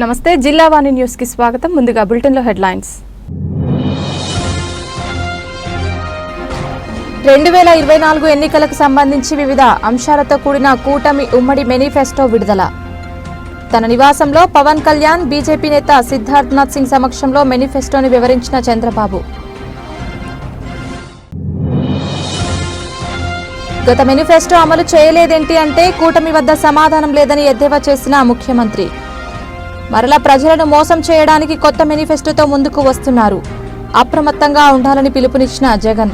నమస్తే జిల్లావాణి న్యూస్ కి స్వాగతం. ముందుగా బులెటిన్ లో హెడ్లైన్స్. 2024 ఎన్నికలకు సంబంధించి వివిధ అంశాలతో కూడిన కూటమి ఉమ్మడి మేనిఫెస్టో విడుదల. తన నివాసంలో పవన్ కళ్యాణ్, బీజేపీ నేత సిద్ధార్థనాథ్ సింగ్ సమక్షంలో మేనిఫెస్టోని వివరించిన చంద్రబాబు. గత మేనిఫెస్టో అమలు చేయలేదేంటి అంటే కూటమి వద్ద సమాధానం లేదని ఎద్దేవా చేసిన ముఖ్యమంత్రి. మరలా ప్రజలను మోసం చేయడానికి కొత్త మేనిఫెస్టోతో ముందుకు వస్తున్నారు. అప్రమత్తంగా ఉండాలని పిలుపునిచ్చిన జగన్.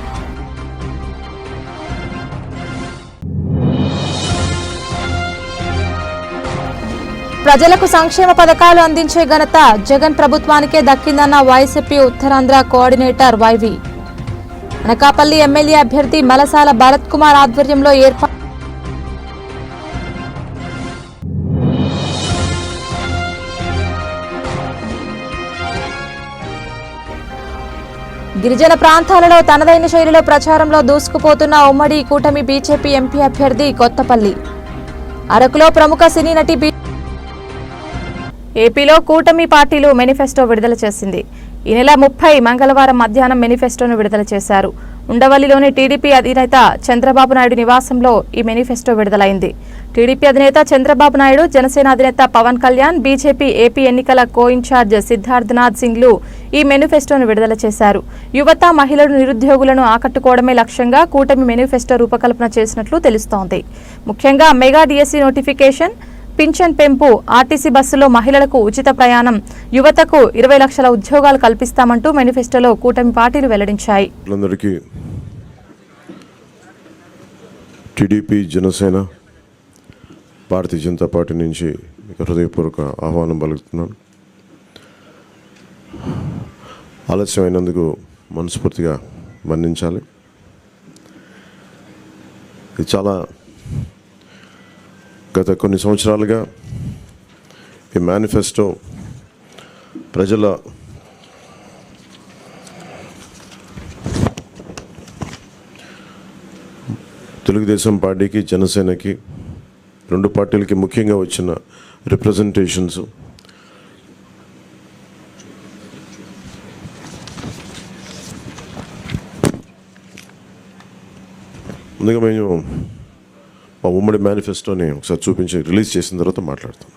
ప్రజలకు సంక్షేమ పథకాలు అందించే ఘనత జగన్ ప్రభుత్వానికే దక్కిందన్న YCP Uttarandhra coordinator YV. Anakapalli MLA అభ్యర్థి మలసాల భరత్ కుమార్ ఆధ్వర్యంలో ఏర్పాటు గిరిజన ప్రాంతాలలో తనదైన శైలిలో ప్రచారంలో దూసుకుపోతున్న ఉమ్మడి కూటమి బీజేపీ ఎంపీ అభ్యర్థి కొత్తపల్లి. అరకులో ప్రముఖ సినీ నటి ఏపీలో కూటమి పార్టీలు మేనిఫెస్టో విడుదల చేసింది. ఈ నెల 30 మంగళవారం మధ్యాహ్నం మేనిఫెస్టోను విడుదల చేశారు. ఉండవల్లిలోని టీడీపీ అధినేత చంద్రబాబు నాయుడు నివాసంలో ఈ మేనిఫెస్టో విడుదలైంది. టీడీపీ అధినేత చంద్రబాబు నాయుడు, జనసేన అధినేత పవన్ కళ్యాణ్, బీజేపీ ఏపీ ఎన్నికల కో-ఇన్ఛార్జ్ సిద్ధార్థనాథ్ సింగ్లు ఈ మేనిఫెస్టోను విడుదల చేశారు. యువత, మహిళలు, నిరుద్యోగులను ఆకట్టుకోవడమే లక్ష్యంగా కూటమి మేనిఫెస్టో రూపకల్పన చేసినట్లు తెలుస్తోంది. ముఖ్యంగా మెగా డిఎస్సీ నోటిఫికేషన్, పింఛన్ పెంపు, ఆర్టీసీ బస్సులో మహిళలకు ఉచిత ప్రయాణం, యువతకు 20 లక్షల ఉద్యోగాలు కల్పిస్తామంటూ మేనిఫెస్టోలో కూటమి పార్టీలు వెల్లడించాయి. టీడీపీ, జనసేన, భారతీయ జనతా పార్టీ నుంచి హృదయపూర్వక ఆహ్వానం పలుకుతున్నాను. ఆలస్యమైనందుకు మనస్ఫూర్తిగా మన్నించాలి. ఇది చాలా గత కొన్ని సంవత్సరాలుగా ఈ మేనిఫెస్టో ప్రజల తెలుగుదేశం పార్టీకి, జనసేనకి, రెండు పార్టీలకి ముఖ్యంగా వచ్చిన రిప్రజెంటేషన్స్ ముందుగా మేము మా ఉమ్మడి మేనిఫెస్టోని ఒకసారి చూపించి రిలీజ్ చేసిన తర్వాత మాట్లాడతాం.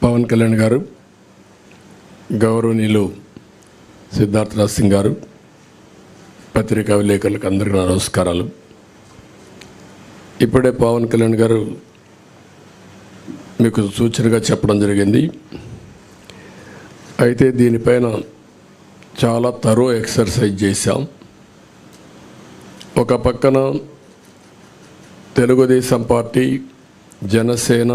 పవన్ కళ్యాణ్ గారు, గౌరవనీయులు సిద్ధార్థనాథ్ సింగ్ గారు, పత్రికా విలేకరులకు అందరికీ నమస్కారాలు. ఇప్పుడే పవన్ కళ్యాణ్ గారు మీకు సూచనగా చెప్పడం జరిగింది. అయితే దీనిపైన చాలా తరో ఎక్సర్సైజ్ చేశాం. ఒక పక్కన తెలుగుదేశం పార్టీ, జనసేన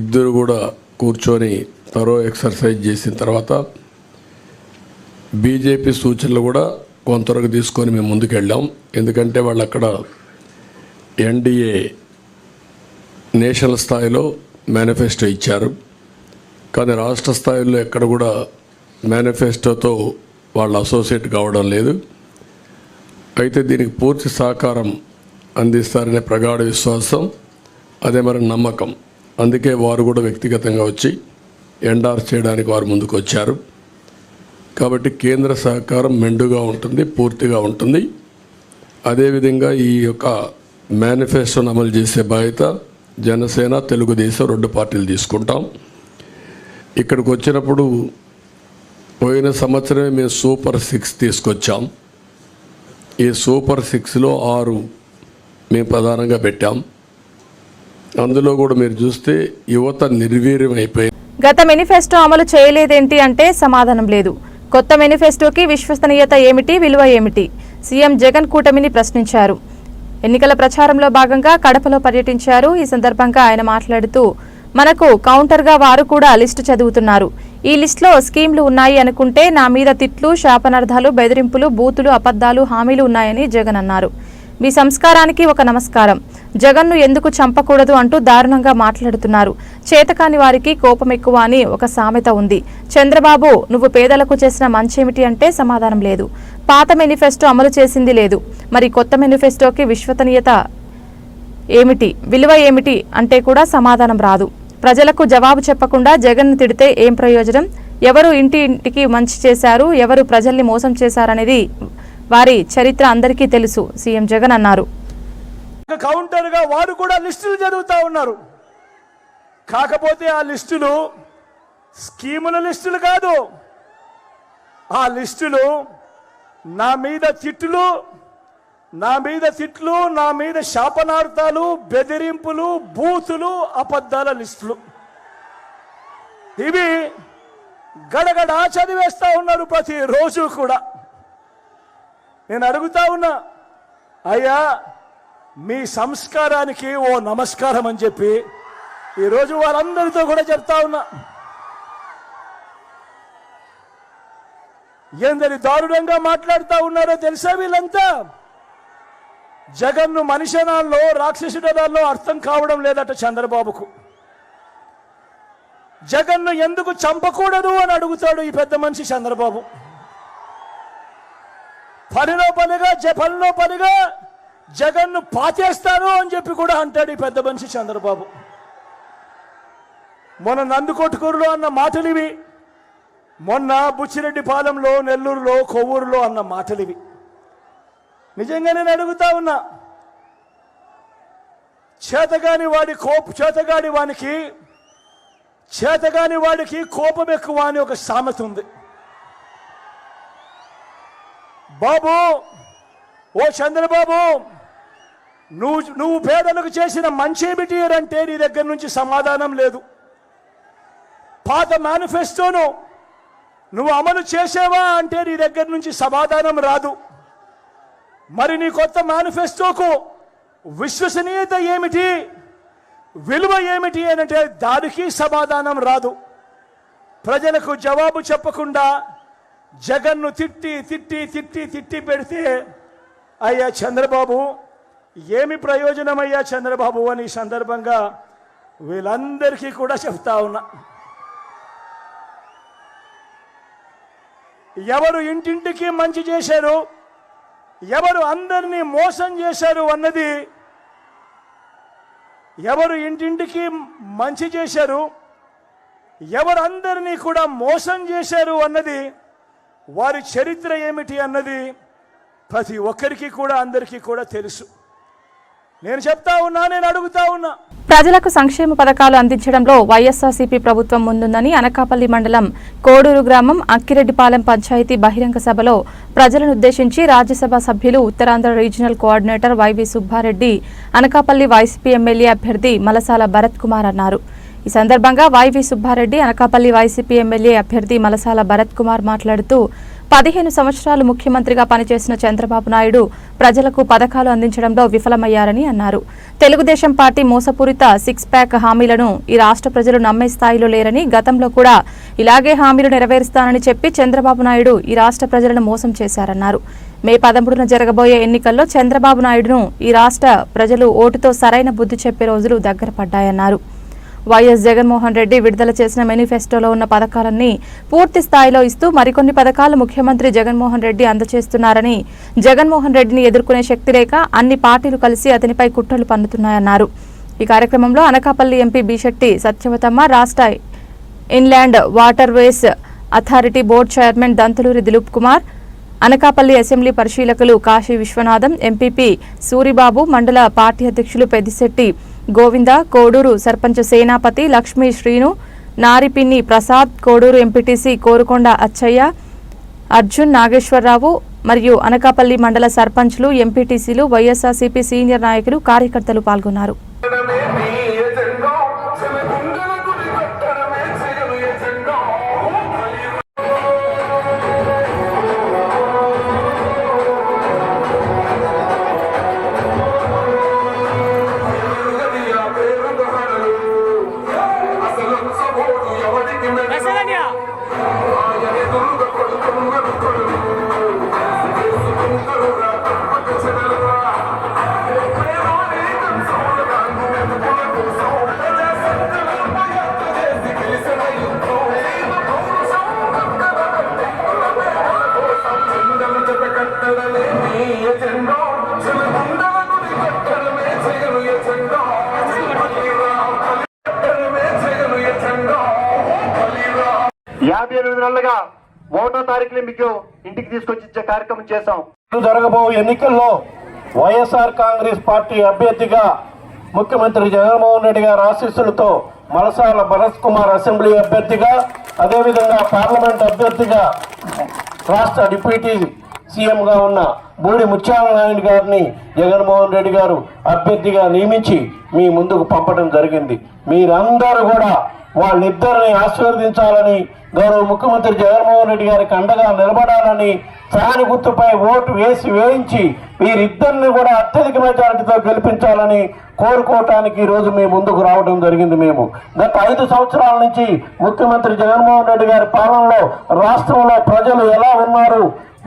ఇద్దరు కూడా కూర్చొని తరో ఎక్సర్సైజ్ చేసిన తర్వాత బీజేపీ సూచనలు కూడా కొంతవరకు తీసుకొని మేము ముందుకెళ్ళాం. ఎందుకంటే వాళ్ళు అక్కడ ఎన్డీఏ నేషనల్ స్థాయిలో మేనిఫెస్టో ఇచ్చారు, కానీ రాష్ట్ర స్థాయిలో ఎక్కడ కూడా మేనిఫెస్టోతో వాళ్ళు అసోసియేట్ కావడం లేదు. అయితే దీనికి పూర్తి సహకారం అందిస్తారనే ప్రగాఢ విశ్వాసం, అదే మరి నమ్మకం. అందుకే వారు కూడా వ్యక్తిగతంగా వచ్చి ఎండార్స్ చేయడానికి వారు ముందుకు వచ్చారు. కాబట్టి కేంద్ర సహకారం మెండుగా ఉంటుంది, పూర్తిగా ఉంటుంది. అదేవిధంగా ఈ యొక్క మేనిఫెస్టోను అమలు చేసే బాధ్యత జనసేన, తెలుగుదేశం రెండు పార్టీలు తీసుకుంటాం. ఇక్కడికి వచ్చినప్పుడు పోయిన సంవత్సరమే మేము సూపర్ 6 తీసుకొచ్చాం. ఈ సూపర్ 6లో 6 మేము ప్రధానంగా పెట్టాం. అందులో కూడా మీరు చూస్తే యువత నిర్వీర్యం అయిపోయింది. గత మేనిఫెస్టో అమలు చేయలేదేంటి అంటే సమాధానం లేదు. కొత్త మేనిఫెస్టోకి విశ్వసనీయత ఏమిటి, విలువ ఏమిటి? సీఎం జగన్ కూటమిని ప్రశ్నించారు. ఎన్నికల ప్రచారంలో భాగంగా కడపలో పర్యటించారు. ఈ సందర్భంగా ఆయన మాట్లాడుతూ, మనకు కౌంటర్గా వారు కూడా లిస్టు చదువుతున్నారు. ఈ లిస్టులో స్కీమ్లు ఉన్నాయి అనుకుంటే నా మీద తిట్లు, శాపనార్థాలు, బెదిరింపులు, బూతులు, అబద్ధాలు, హామీలు ఉన్నాయని జగన్ అన్నారు. మీ సంస్కారానికి ఒక నమస్కారం. జగన్ను ఎందుకు చంపకూడదు అంటూ దారుణంగా మాట్లాడుతున్నారు. చేతకాని వారికి కోపం ఎక్కువ అని ఒక సామెత ఉంది. చంద్రబాబు, నువ్వు పేదలకు చేసిన మంచేమిటి అంటే సమాధానం లేదు. పాత మేనిఫెస్టో అమలు చేసింది లేదు. మరి కొత్త మేనిఫెస్టోకి విశ్వసనీయత ఏమిటి, విలువ ఏమిటి అంటే కూడా సమాధానం రాదు. ప్రజలకు జవాబు చెప్పకుండా జగన్ను తిడితే ఏం ప్రయోజనం? ఎవరు ఇంటికి మంచి చేశారు, ఎవరు ప్రజల్ని మోసం చేశారనేది వారి చరిత్ర అందరికీ తెలుసు, సీఎం జగన్ అన్నారు. కౌంటర్గా వారు కూడా లిస్టులు చదువుతా ఉన్నారు. కాకపోతే ఆ లిస్టులు స్కీముల లిస్టులు కాదు. ఆ లిస్టులు నా మీద తిట్లు, నా మీద శాపనార్థాలు, బెదిరింపులు, బూతులు, అబద్ధాల లిస్టులు. ఇవి గడగడ చదివేస్తా ఉన్నారు ప్రతి రోజు కూడా. నేను అడుగుతా ఉన్నా, అయ్యా మీ సంస్కారానికి ఓ నమస్కారం అని చెప్పి ఈరోజు వాళ్ళందరితో కూడా చెప్తా ఉన్నా. ఎందరి దారుణంగా మాట్లాడుతూ ఉన్నారో తెలుసా వీళ్ళంతా? జగన్ను మనిషనాల్లో, రాక్షసుడనాల్లో అర్థం కావడం లేదట చంద్రబాబుకు. జగన్ను ఎందుకు చంపకూడదు అని అడుగుతాడు ఈ పెద్ద మనిషి చంద్రబాబు. పనిలో పనిగా జగన్ను పాచేస్తాను అని చెప్పి కూడా అంటాడు ఈ పెద్ద మనిషి చంద్రబాబు. మొన్న నందికొట్కూరులో అన్న మాటలివి, మొన్న బుచ్చిరెడ్డిపాలెంలో, నెల్లూరులో, కొవ్వూరులో అన్న మాటలివి. నిజంగా నేను అడుగుతా ఉన్నా, చేతగాని వాడికి కోపం ఎక్కువ అని ఒక సామెత ఉంది. బాబు, ఓ చంద్రబాబు, నువ్వు పేదలకు చేసిన మంచేమిటి అంటే నీ దగ్గర నుంచి సమాధానం లేదు. పాత మేనిఫెస్టోను నువ్వు అమలు చేసావా అంటే నీ దగ్గర నుంచి సమాధానం రాదు. మరి నీ కొత్త మేనిఫెస్టోకు విశ్వసనీయత ఏమిటి, విలువ ఏమిటి అంటే దానికి సమాధానం రాదు. ప్రజలకు జవాబు చెప్పకుండా జగన్ను తిట్టి పెడితే, అయ్యా చంద్రబాబు ఏమి ప్రయోజనం అయ్యా చంద్రబాబు అని ఈ సందర్భంగా వీళ్ళందరికీ కూడా చెప్తా ఉన్నా. ఎవరు ఇంటింటికి మంచి చేశారు, ఎవరు అందరినీ మోసం చేశారు అన్నది, ఎవరు ఇంటింటికి మంచి చేశారు, ఎవరు అందరినీ కూడా మోసం చేశారు అన్నది, వారి చరిత్ర ఏమిటి అన్నది ప్రతి ఒక్కరికి కూడా, అందరికీ కూడా తెలుసు. నేను చెప్తా ఉన్నా, నేను అడుగుతా ఉన్నా. ప్రజలకు సంక్షేమ పథకాలు అందించడంలో వైఎస్ఆర్సీపీ ప్రభుత్వం ముందుందని అనకాపల్లి మండలం కోడూరు గ్రామం అక్కిరెడ్డిపాలెం పంచాయతీ బహిరంగ సభలో ప్రజలను ఉద్దేశించి రాజ్యసభ సభ్యులు, Uttarandhra regional coordinator YV Subbareddy, Anakapalli YCP MLA అభ్యర్థి మలసాల భరత్ కుమార్ అన్నారు. ఈ సందర్భంగా YV Subbareddy, Anakapalli YCP MLA అభ్యర్థి మలసాల భరత్ కుమార్ మాట్లాడుతూ, 15 సంవత్సరాలు ముఖ్యమంత్రిగా పనిచేసిన చంద్రబాబు నాయుడు ప్రజలకు పథకాలు అందించడంలో విఫలమయ్యారని అన్నారు. తెలుగుదేశం పార్టీ మోసపూరిత 6 ప్యాక్ హామీలను ఈ రాష్ట్ర ప్రజలు నమ్మే స్థాయిలో లేరని, గతంలో కూడా ఇలాగే హామీలు నెరవేరుస్తానని చెప్పి చంద్రబాబు నాయుడు ఈ రాష్ట్ర ప్రజలను మోసం చేశారన్నారు. మే 13న జరగబోయే ఎన్నికల్లో చంద్రబాబు నాయుడును ఈ రాష్ట్ర ప్రజలు ఓటుతో సరైన బుద్ధి చెప్పే రోజులు దగ్గర పడ్డాయన్నారు. వైఎస్ జగన్మోహన్ రెడ్డి విడుదల చేసిన మేనిఫెస్టోలో ఉన్న పథకాలన్నీ పూర్తి స్థాయిలో ఇస్తూ మరికొన్ని పథకాలు ముఖ్యమంత్రి జగన్మోహన్ రెడ్డి అందజేస్తున్నారని, జగన్మోహన్ రెడ్డిని ఎదుర్కొనే శక్తి లేక అన్ని పార్టీలు కలిసి అతనిపై కుట్రలు పన్నుతున్నాయన్నారు. ఈ కార్యక్రమంలో అనకాపల్లి ఎంపీ బిశెట్టి సత్యవతమ్మ, రాష్ట్ర inland waterways authority board chairman Dantuluri Dilip Kumar, Anakapalli assembly పరిశీలకులు కాశీ విశ్వనాథం, ఎంపీపీ సూరిబాబు, మండల పార్టీ అధ్యక్షులు పెద్దిశెట్టి గోవింద, కోడూరు సర్పంచ్ సేనాపతి, లక్ష్మీ శ్రీను, నారిపిన్ని ప్రసాద్, కోడూరు ఎంపీటీసీ కోరుకొండ అచ్చయ్య, అర్జున్, నాగేశ్వరరావు మరియు అనకాపల్లి మండల సర్పంచ్లు, ఎంపీటీసీలు, వైఎస్ఆర్సీపీ సీనియర్ నాయకులు, కార్యకర్తలు పాల్గొన్నారు. 8 నెలలుగా 1వ తారీఖుని మీకు ఇంటికి తీసుకొచ్చి ఇచ్చే కార్యక్రమం చేశాం. జరగబో ఎన్నికల్లో వైఎస్ఆర్ కాంగ్రెస్ పార్టీ అభ్యర్థిగా ముఖ్యమంత్రి జగన్మోహన్ రెడ్డి గారి ఆశీస్సులతో మలసాల భరత్ కుమార్ అసెంబ్లీ అభ్యర్థిగా, అదేవిధంగా పార్లమెంట్ అభ్యర్థిగా రాష్ట్ర డిప్యూటీ సీఎంగా ఉన్న బూడి ముత్యాల నాయుడు గారిని జగన్మోహన్ రెడ్డి గారు అభ్యర్థిగా నియమించి మీ ముందుకు పంపడం జరిగింది. మీరందరూ కూడా వాళ్ళిద్దరిని ఆశీర్వదించాలని, గౌరవ ముఖ్యమంత్రి జగన్మోహన్ రెడ్డి గారికి అండగా నిలబడాలని, ఫ్యాన్ గుర్తుపై ఓటు వేయించి వీరిద్దరిని కూడా అత్యధిక మెజారిటీతో గెలిపించాలని కోరుకోవటానికి ఈరోజు మీ ముందుకు రావడం జరిగింది. మేము గత 5 సంవత్సరాల నుంచి ముఖ్యమంత్రి జగన్మోహన్ రెడ్డి గారి పాలనలో రాష్ట్రంలో ప్రజలు ఎలా ఉన్నారు,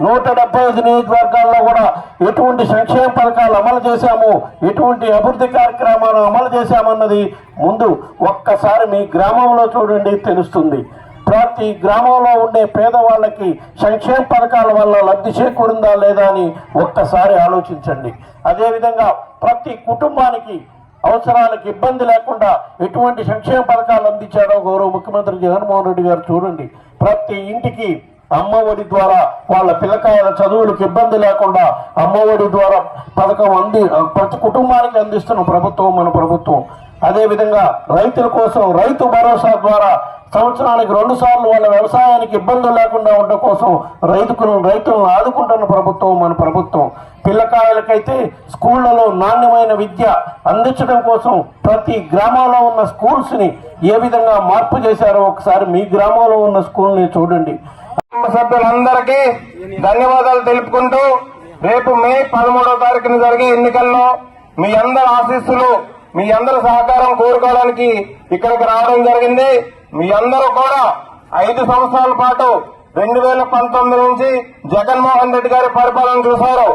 175 నియోజకవర్గాల్లో కూడా ఎటువంటి సంక్షేమ పథకాలు అమలు చేశాము, ఎటువంటి అభివృద్ధి కార్యక్రమాలు అమలు చేశామన్నది ముందు ఒక్కసారి మీ గ్రామంలో చూడండి, తెలుస్తుంది. ప్రతి గ్రామంలో ఉండే పేదవాళ్ళకి సంక్షేమ పథకాల వల్ల లబ్ధి చేకూరిందా లేదా అని ఒక్కసారి ఆలోచించండి. అదేవిధంగా ప్రతి కుటుంబానికి అవసరాలకు ఇబ్బంది లేకుండా ఎటువంటి సంక్షేమ పథకాలు అందించాడో గౌరవ ముఖ్యమంత్రి జగన్మోహన్ రెడ్డి గారు చూడండి. ప్రతి ఇంటికి అమ్మఒడి ద్వారా వాళ్ళ పిల్లకాయల చదువులకు ఇబ్బంది లేకుండా అమ్మఒడి ద్వారా పథకం ప్రతి కుటుంబానికి అందిస్తున్న ప్రభుత్వం మన ప్రభుత్వం. అదేవిధంగా రైతుల కోసం రైతు భరోసా ద్వారా సంవత్సరానికి 2 సార్లు వాళ్ళ వ్యవసాయానికి ఇబ్బందులు లేకుండా ఉండడం కోసం రైతులను ఆదుకుంటున్న ప్రభుత్వం మన ప్రభుత్వం. పిల్లకాయలకైతే స్కూళ్లలో నాణ్యమైన విద్య అందించడం కోసం ప్రతి గ్రామంలో ఉన్న స్కూల్స్ని ఏ విధంగా మార్పు చేశారో ఒకసారి మీ గ్రామంలో ఉన్న స్కూల్ని చూడండి. సభ్యులందరికీ ధన్యవాదాలు తెలుపుకుంటూ రేపు మే 13వ తారీఖున జరిగే ఎన్నికల్లో మీ అందరి ఆశీస్సులు, మీ అందరి సహకారం కోరుకోవడానికి ఇక్కడికి రావడం జరిగింది. మీ అందరూ కూడా 5 సంవత్సరాల పాటు 2019 నుంచి జగన్మోహన్ రెడ్డి గారి పరిపాలన చూశారు.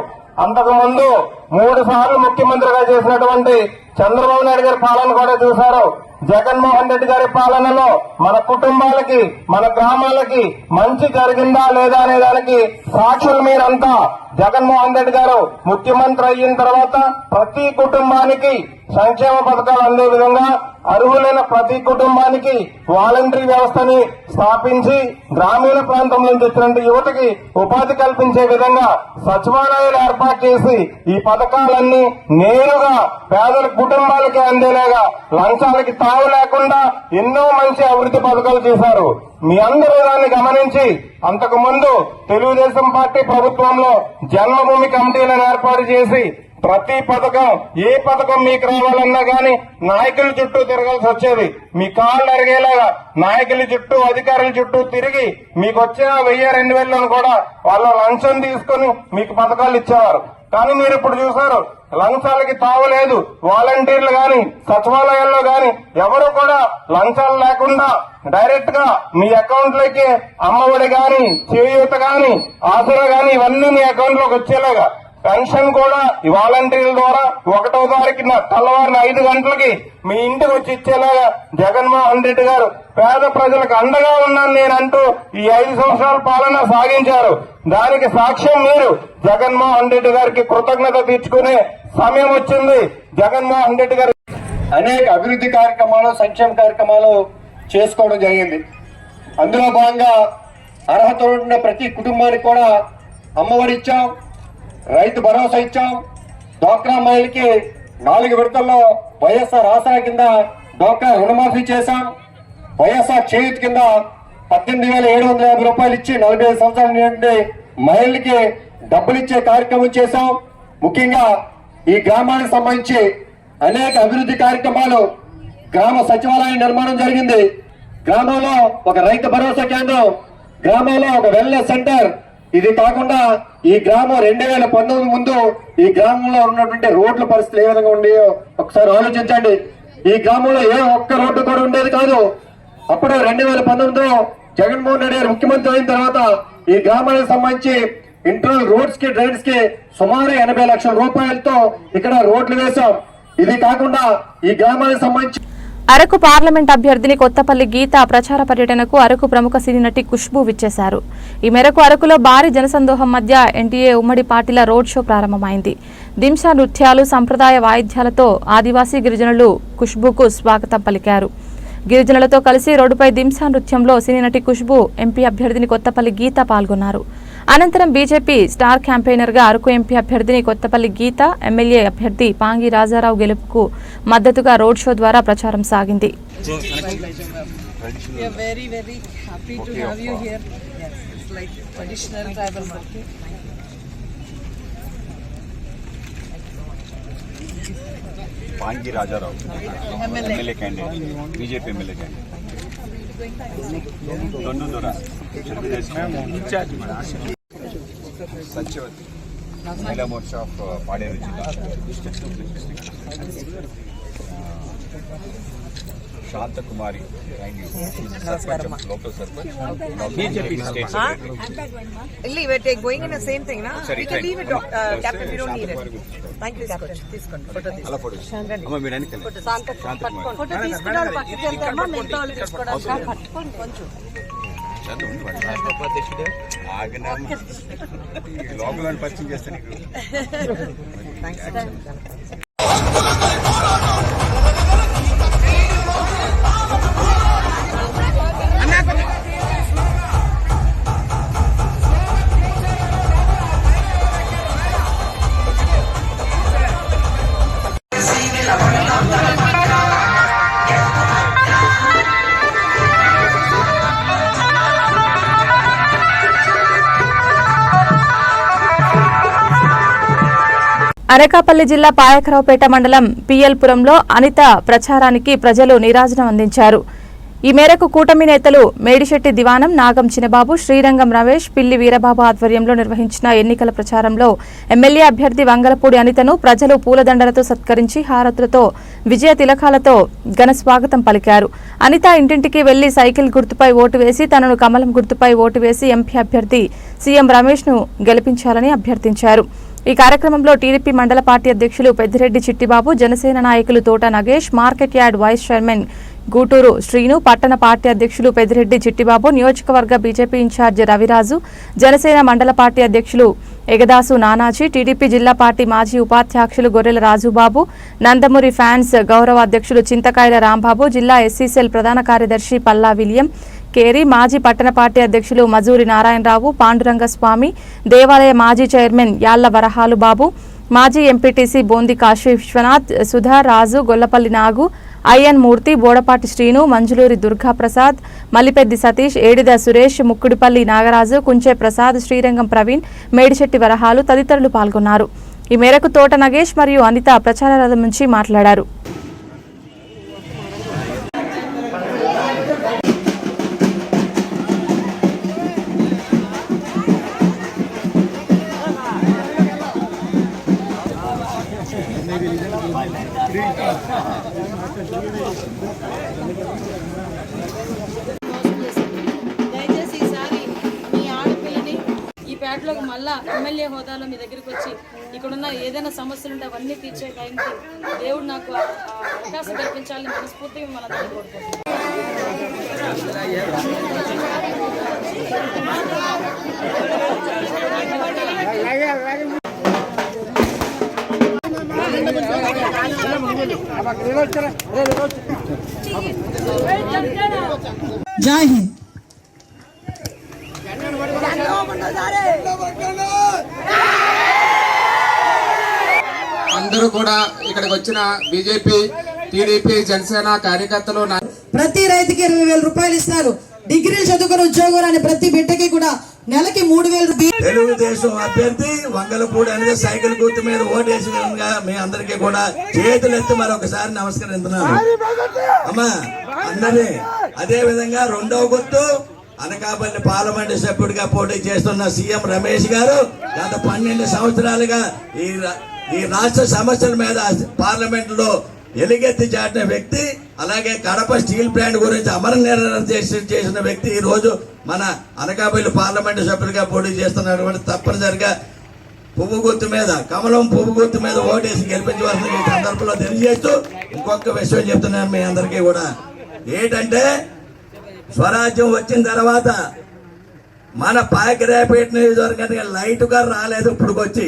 అంతకు ముందు 3 సార్లు ముఖ్యమంత్రిగా చేసినటువంటి చంద్రబాబు నాయుడు గారి పాలన కూడా చూశారు. జగన్మోహన్ రెడ్డి గారి పాలనలో మన కుటుంబాలకి, మన గ్రామాలకి మంచి జరిగిందా లేదా అనే దానికి సాక్షులు మీరంతా. జగన్మోహన్ రెడ్డి గారు ముఖ్యమంత్రి అయిన తర్వాత ప్రతి కుటుంబానికి సంక్షేమ పథకాలు అందే విధంగా అర్హులైన ప్రతి కుటుంబానికి వాలంటరీ వ్యవస్థని స్థాపించి గ్రామీణ ప్రాంతం నుంచి వచ్చిన యువతకి ఉపాధి కల్పించే విధంగా సచివాలయాలు ఏర్పాటు చేసి ఈ పథకాలన్నీ నేరుగా పేదల కుటుంబాలకి అందేలాగా లంచాలకి తావు లేకుండా ఎన్నో మంచి అభివృద్ధి పథకాలు చేశారు. మీ అందరూ దాన్ని గమనించి అంతకు ముందు తెలుగుదేశం పార్టీ ప్రభుత్వంలో జన్మభూమి కమిటీలను ఏర్పాటు చేసి ప్రతి పథకం, ఏ పథకం మీకు రావాలన్నా గానీ నాయకుల చుట్టూ తిరగాల్సి వచ్చేది. మీ కాళ్ళు అరిగేలాగా నాయకుల చుట్టూ, అధికారుల చుట్టూ తిరిగి మీకు వచ్చిన 1000-2000 కూడా వాళ్ళ లంచం తీసుకుని మీకు పథకాలు ఇచ్చేవారు. కానీ మీరు ఇప్పుడు చూసారు, లంచాలకి తావలేదు. వాలంటీర్లు గాని, సచివాలయాల్లో గాని ఎవరు కూడా లంచాలు లేకుండా డైరెక్ట్ గా మీ అకౌంట్ లోకి అమ్మఒడి గాని, చేయూత గాని, ఆసరా గాని ఇవన్నీ మీ అకౌంట్ లోకి వచ్చేలాగా, పెన్షన్ కూడా ఈ వాలంటీర్ల ద్వారా 1వ తారీఖున తెల్లవారిన 5 గంటలకి మీ ఇంటికి వచ్చి ఇచ్చేలాగా జగన్మోహన్ రెడ్డి గారు పేద ప్రజలకు అండగా ఉన్నాను నేనంటూ ఈ 5 సంవత్సరాల పాలన సాగించారు. దానికి సాక్ష్యం మీరు. జగన్మోహన్ రెడ్డి గారికి కృతజ్ఞత తీర్చుకునే సమయం వచ్చింది. జగన్మోహన్ రెడ్డి గారు అనేక అభివృద్ధి కార్యక్రమాలు, సంక్షేమ కార్యక్రమాలు చేసుకోవడం జరిగింది. అందులో భాగంగా అర్హత ఉన్న ప్రతి కుటుంబానికి కూడా అమ్మఒడి ఇచ్చాం, రైతు భరోసా ఇచ్చాం, డ్వాక్రా మహిళకి 4 విడతల్లో వైఎస్ఆర్ ఆసరా కింద డ్వాక్రా రుణమాఫీ చేశాం, వైఎస్ఆర్ చేయూత్ కింద 18,750 రూపాయలు ఇచ్చి 45 సంవత్సరాల నుండి మహిళలకి డబ్బులు ఇచ్చే కార్యక్రమం చేశాం. ముఖ్యంగా ఈ గ్రామానికి సంబంధించి అనేక అభివృద్ధి కార్యక్రమాలు, గ్రామ సచివాలయం నిర్మాణం జరిగింది, గ్రామంలో ఒక రైతు భరోసా కేంద్రం, గ్రామంలో ఒక వెల్నెస్ సెంటర్. ఇది కాకుండా ఈ గ్రామం 2019 ముందు ఈ గ్రామంలో ఉన్నటువంటి రోడ్ల పరిస్థితులు ఏ విధంగా ఉండేయో ఒకసారి ఆలోచించండి. ఈ గ్రామంలో ఏ ఒక్క రోడ్డు కూడా ఉండేది కాదు. అప్పుడు 2019లో జగన్మోహన్ రెడ్డి గారు ముఖ్యమంత్రి అయిన తర్వాత ఈ గ్రామానికి సంబంధించి ఇంటర్నల్ రోడ్స్ కి, డ్రైన్స్ కి సుమారు 80 లక్షల రూపాయలతో ఇక్కడ రోడ్లు వేశాం. ఇది కాకుండా ఈ గ్రామానికి సంబంధించి అరకు పార్లమెంట్ అభ్యర్థిని కొత్తపల్లి గీత ప్రచార పర్యటనకు అరకు ప్రముఖ సినీ నటి ఖుష్బూ విచ్చేశారు. ఈ మేరకు అరకులో భారీ జనసందోహం మధ్య ఎన్డీఏ ఉమ్మడి పార్టీల రోడ్ షో ప్రారంభమైంది. దింసా నృత్యాలు, సంప్రదాయ వాయిద్యాలతో ఆదివాసీ గిరిజనులు ఖుష్బూకు స్వాగతం పలికారు. గిరిజనులతో కలిసి రోడ్డుపై దింసా నృత్యంలో సినీ నటి ఖుష్బూ, ఎంపీ అభ్యర్థిని కొత్తపల్లి గీత పాల్గొన్నారు. అనంతరం బీజేపీ స్టార్ క్యాంపెయినర్గా అరకు ఎంపీ అభ్యర్థిని కొత్తపల్లి గీత, ఎమ్మెల్యే అభ్యర్థి పాంగి రాజారావు గెలుపుకు మద్దతుగా రోడ్ షో ద్వారా ప్రచారం సాగింది. We are very, very happy to have you here. Yes, it's like traditional tribal market. Pangi Rajarao, MLA candidate, BJP MLA candidate. Dondundura, Sanchivati, Mahila Morcha of Paderu Shanta Kumari, thank you. Local Sarpach, BJP state secretary. Leave it. They're going in the same thing, na? Sorry, We can leave it, Captain. We don't need it. Thank you, Captain. Photo this. Alla photos. Amma meer anikale. Shanta Kumari. Photo తీసుకున్నాడు పక్కకి వెళ్తామా మిగతా వాళ్ళు తీసుకోవడానికి పట్టుకోండి కొంచెం. Local పరిచయం చేస్తే నీకు అనకాపల్లి జిల్లా పాయకరావుపేట మండలం పిఎల్పురంలో అనిత ప్రచారానికి ప్రజలు నీరాజనం అందించారు. ఈ మేరకు కూటమి నేతలు మేడిశెట్టి దివానం, నాగం చినబాబు, శ్రీరంగం రమేష్, పిల్లి వీరబాబు ఆధ్వర్యంలో నిర్వహించిన ఎన్నికల ప్రచారంలో ఎమ్మెల్యే అభ్యర్థి వంగలపూడి అనితను ప్రజలు పూలదండలతో సత్కరించి హారతులతో, విజయ తిలకాలతో ఘన స్వాగతం పలికారు. అనిత ఇంటింటికి వెళ్లి సైకిల్ గుర్తుపై ఓటు వేసి తనను కమలం గుర్తుపై ఓటు వేసి ఎంపీ అభ్యర్థి సీఎం రమేష్ ను గెలిపించాలని అభ్యర్థించారు. ఈ కార్యక్రమంలో టీడీపీ మండల పార్టీ అధ్యక్షులు పెద్దిరెడ్డి చిట్టిబాబు, జనసేన నాయకులు Thota Nagesh, market yard vice chairman Guturu Srinu, పట్టణ పార్టీ అధ్యక్షులు పెద్దిరెడ్డి చిట్టిబాబు, నియోజకవర్గ బీజేపీ ఇన్ఛార్జ్ రవిరాజు, జనసేన మండల పార్టీ అధ్యక్షులు ఎగదాసు నానాజీ, టీడీపీ జిల్లా పార్టీ మాజీ ఉపాధ్యక్షులు గొర్రెల రాజుబాబు, నందమూరి ఫ్యాన్స్ గౌరవ అధ్యక్షులు చింతకాయల రాంబాబు, జిల్లా ఎస్సీసెల్ ప్రధాన కార్యదర్శి పల్లా విలియం కేరీ, మాజీ పట్టణ పార్టీ అధ్యక్షులు మజూరి నారాయణరావు, పాండురంగస్వామి, దేవాలయ మాజీ చైర్మన్ యాళ్ల వరహాలు బాబు, మాజీ ఎంపీటీసీ బోంది కాశీ విశ్వనాథ్, సుధా రాజు, గొల్లపల్లి నాగు, ఐఎన్ మూర్తి, బోడపాటి శ్రీను, మంజులూరి దుర్గాప్రసాద్, మల్లిపెద్ది సతీష్, ఏడిద సురేష్, ముక్కుడిపల్లి నాగరాజు, కుంచే ప్రసాద్, శ్రీరంగం ప్రవీణ్, మేడిశెట్టి వరహాలు తదితరులు పాల్గొన్నారు. ఈ మేరకు తోట నగేష్ మరియు అనిత ప్రచార రథం నుంచి మాట్లాడారు. దయచేసి ఈసారి మీ ఆడపిల్లని ఈ పేటలోకి మళ్ళా ఎమ్మెల్యే హోదాలో మీ దగ్గరికి వచ్చి ఇక్కడున్న ఏదైనా సమస్యలు ఉంటే అవన్నీ తీర్చే టైంకి దేవుడు నాకు అవకాశం కల్పించాలని మనస్ఫూర్తిగా మనందరినీ కోరుకుంటున్నాను. జై హింద్. అందరూ కూడా ఇక్కడికి వచ్చిన బీజేపీ, టీడీపీ, జనసేన కార్యకర్తలు ప్రతి రైతుకి 20,000 రూపాయలు ఇస్తారు. డిగ్రీలు చదువుకుని ఉద్యోగం అని ప్రతి బిడ్డకి కూడా నెలకి 3,000 రూపాయలు. తెలుగుదేశం అభ్యర్థి వంగలపూడి అనేది సైకిల్ గుర్తు మీద ఓటేసి మీ అందరికీ కూడా చేతులు ఎత్తి మరొకసారి నమస్కరిస్తున్నాను అమ్మా అందరినీ. అదే విధంగా రెండవ గుర్తు అనకాపల్లి పార్లమెంటు సభ్యుడిగా పోటీ చేస్తున్న సీఎం రమేష్ గారు గత 12 సంవత్సరాలుగా ఈ రాష్ట్ర సమస్యల మీద పార్లమెంట్ లో ఎలుగెత్తి చాటిన వ్యక్తి. అలాగే కడప స్టీల్ ప్లాంట్ గురించి అమర నిరాహార చేసిన వ్యక్తి ఈ రోజు మన అనకాపల్లి పార్లమెంటు సభ్యుడిగా పోటీ చేస్తున్నటువంటి తప్పనిసరిగా పువ్వు గుర్తు మీద, కమలం పువ్వు గుర్తు మీద ఓటేసి గెలిపించవలసిన ఈ సందర్భంలో తెలియజేస్తూ ఇంకొక విషయం చెప్తున్నాను మీ అందరికీ కూడా. ఏంటంటే స్వరాజ్యం వచ్చిన తర్వాత మన పాకిరాపేట నియోజకవర్గానికి లైట్ కారు రాలేదు ఇప్పుడుకొచ్చి.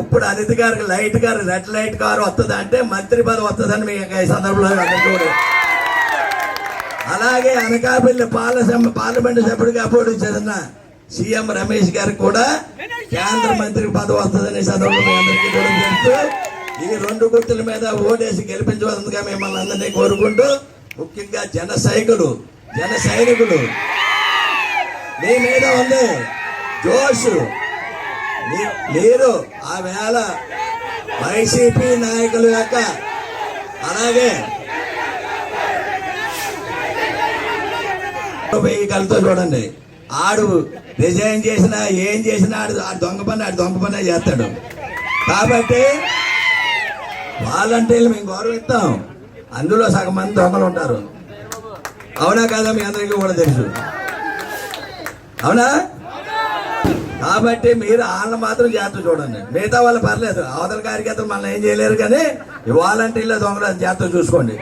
ఇప్పుడు అనిత గారికి light car, red light car వస్తుంది అంటే మంత్రి పదవి వస్తుందని మీకు ఈ సందర్భంలో అలాగే అనకాపల్లి పార్లమెంటు సభ్యుడిగా పోటీ చేసిన సీఎం రమేష్ గారికి కూడా కేంద్ర మంత్రి పదవి వస్తుందని చదువులు మీ అందరికీ కూడా తెలుసు. ఈ 2 గుర్తుల మీద ఓటేసి గెలిపించవలసిందిగా మిమ్మల్ని అందరినీ కోరుకుంటూ, ముఖ్యంగా జన సైనికులు మీ మీద ఉంది జోష్. మీరు ఆ వేళ వైసీపీ నాయకుల యొక్క అలాగే వెయ్యికలతో చూడండి, ఆడు రిజైన్ చేసినా ఏం చేసినా ఆడు దొంగ పని చేస్తాడు. కాబట్టి వాలంటీర్లు మేము గౌరవిస్తాం, అందులో సగం మంది దొంగలు ఉంటారు. అవునా కదా? మీ అందరికీ కూడా తెలుసు, అవునా? కాబట్టి మీరు వాళ్ళని మాత్రం జాగ్రత్త చూడండి, మిగతా వాళ్ళు పర్లేదు. అవతల కార్యకర్తలు మనల్ని ఏం చేయలేరు, కానీ ఈ వాలంటీర్ల దొంగలు జాగ్రత్త చూసుకోండి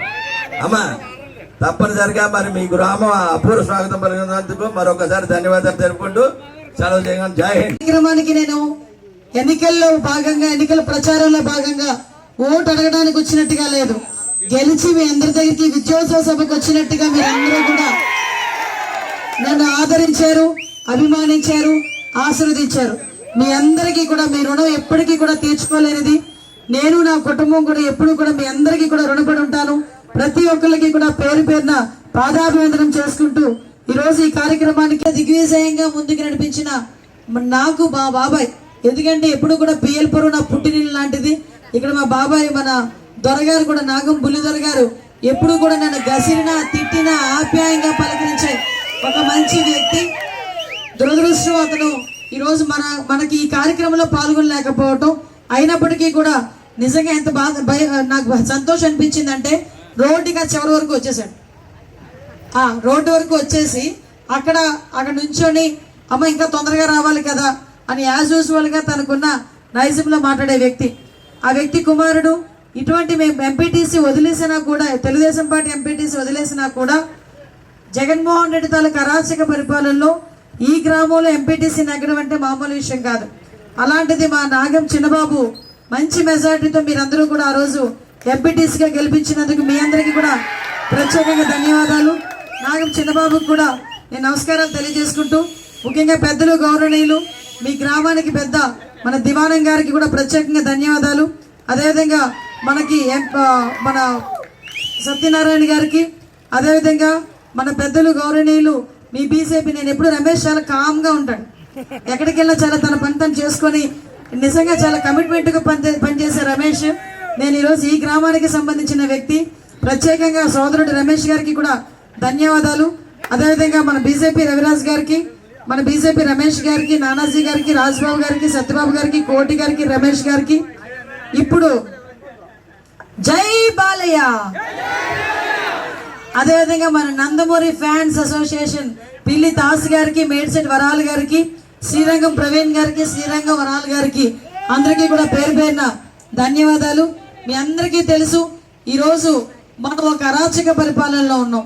అమ్మా. తప్పనిసరిగా మరి మీ గ్రామం అపూర్వ స్వాగతం పలికినందుకు మరొకసారి ధన్యవాదాలు తెలుపుకుంటూ సెలవు చేయగలను. జై హింద్. కార్యక్రమానికి నేను ఎన్నికల్లో భాగంగా, ఎన్నికల ప్రచారంలో భాగంగా ఓటు అడగడానికి వచ్చినట్టుగా లేదు, గెలిచి మీ అందరి దగ్గరికి విద్యోత్సవ సభకు వచ్చినట్టుగా మీరందరూ కూడా నన్ను ఆదరించారు, అభిమానించారు, ఆశీర్వదించారు. మీ అందరికీ కూడా మీ రుణం ఎప్పటికీ కూడా తీర్చుకోలేనిది. నేను నా కుటుంబం కూడా ఎప్పుడు కూడా మీ అందరికీ కూడా రుణపడి ఉంటాను. ప్రతి ఒక్కరికి కూడా పేరు పేరున పాదాభివందనం చేసుకుంటూ ఈరోజు ఈ కార్యక్రమానికి దిగ్విజయంగా ముందుకు నడిపించిన నాకు మా బాబాయ్, ఎందుకంటే ఎప్పుడు కూడా పిఎల్పురం నా పుట్టినిల్లు లాంటిది. ఇక్కడ మా బాబాయ్ మన దొరగారు కూడా, నాగం బుల్లిదొర గారు, ఎప్పుడు కూడా నన్ను గసిరినా తిట్టినా ఆప్యాయంగా పలకరించే ఒక మంచి వ్యక్తి. దురదృష్టం అతను ఈరోజు మనకి ఈ కార్యక్రమంలో పాల్గొనలేకపోవటం. అయినప్పటికీ కూడా నిజంగా ఎంత నాకు సంతోషం అనిపించిందంటే, రోడ్డుగా చివరి వరకు వచ్చేసాడు. రోడ్డు వరకు వచ్చేసి అక్కడ నుంచొని అమ్మ ఇంకా తొందరగా రావాలి కదా అని యాజ్ యూజువల్గా తనకున్న నైజంలో మాట్లాడే వ్యక్తి. ఆ వ్యక్తి కుమారుడు. ఇటువంటి మేము ఎంపీటీసీ వదిలేసినా కూడా, తెలుగుదేశం పార్టీ ఎంపీటీసీ వదిలేసినా కూడా, జగన్మోహన్ రెడ్డి తాలూకు అరాచక పరిపాలనలో ఈ గ్రామంలో ఎంపీటీసీ నెగ్గడం అంటే మామూలు విషయం కాదు. అలాంటిది మా నాగం చిన్నబాబు మంచి మెజార్టీతో మీరందరూ కూడా ఆ రోజు ఎంపీటీసీగా గెలిపించినందుకు మీ అందరికీ కూడా ప్రత్యేకంగా ధన్యవాదాలు. నాగం చిన్నబాబుకు కూడా నేను నమస్కారాలు తెలియజేసుకుంటూ, ముఖ్యంగా పెద్దలు గౌరవనీయులు మీ గ్రామానికి పెద్ద మన దివానం గారికి కూడా ప్రత్యేకంగా ధన్యవాదాలు. అదేవిధంగా మన సత్యనారాయణ గారికి, అదేవిధంగా మన పెద్దలు గౌరవనీయులు మీ బీజేపీ. నేను ఎప్పుడు రమేష్ చాలా కామ్గా ఉంటాడు, ఎక్కడికి వెళ్ళినా చాలా తన పని తను చేసుకొని నిజంగా చాలా కమిట్మెంట్గా పనిచేసే రమేష్. నేను ఈరోజు ఈ గ్రామానికి సంబంధించిన వ్యక్తి. ప్రత్యేకంగా సోదరుడు రమేష్ గారికి కూడా ధన్యవాదాలు. అదేవిధంగా మన బీజేపీ రవిరాజ్ గారికి, మన బీజేపీ రమేష్ గారికి, నానాజీ గారికి, రాజ్బాబు గారికి, సత్యబాబు గారికి, కోటి గారికి, రమేష్ గారికి. ఇప్పుడు జై బాలయ్య. అదేవిధంగా మన నందమూరి ఫ్యాన్స్ అసోసియేషన్ పిల్లి తాస్ గారికి, మేడ్సెట్ వరాల్ గారికి, శ్రీరంగం ప్రవీణ్ గారికి, శ్రీరంగం వరాల్ గారికి అందరికీ కూడా పేరు పేరున ధన్యవాదాలు. మీ అందరికీ తెలుసు ఈరోజు మనం ఒక అరాచక పరిపాలనలో ఉన్నాం.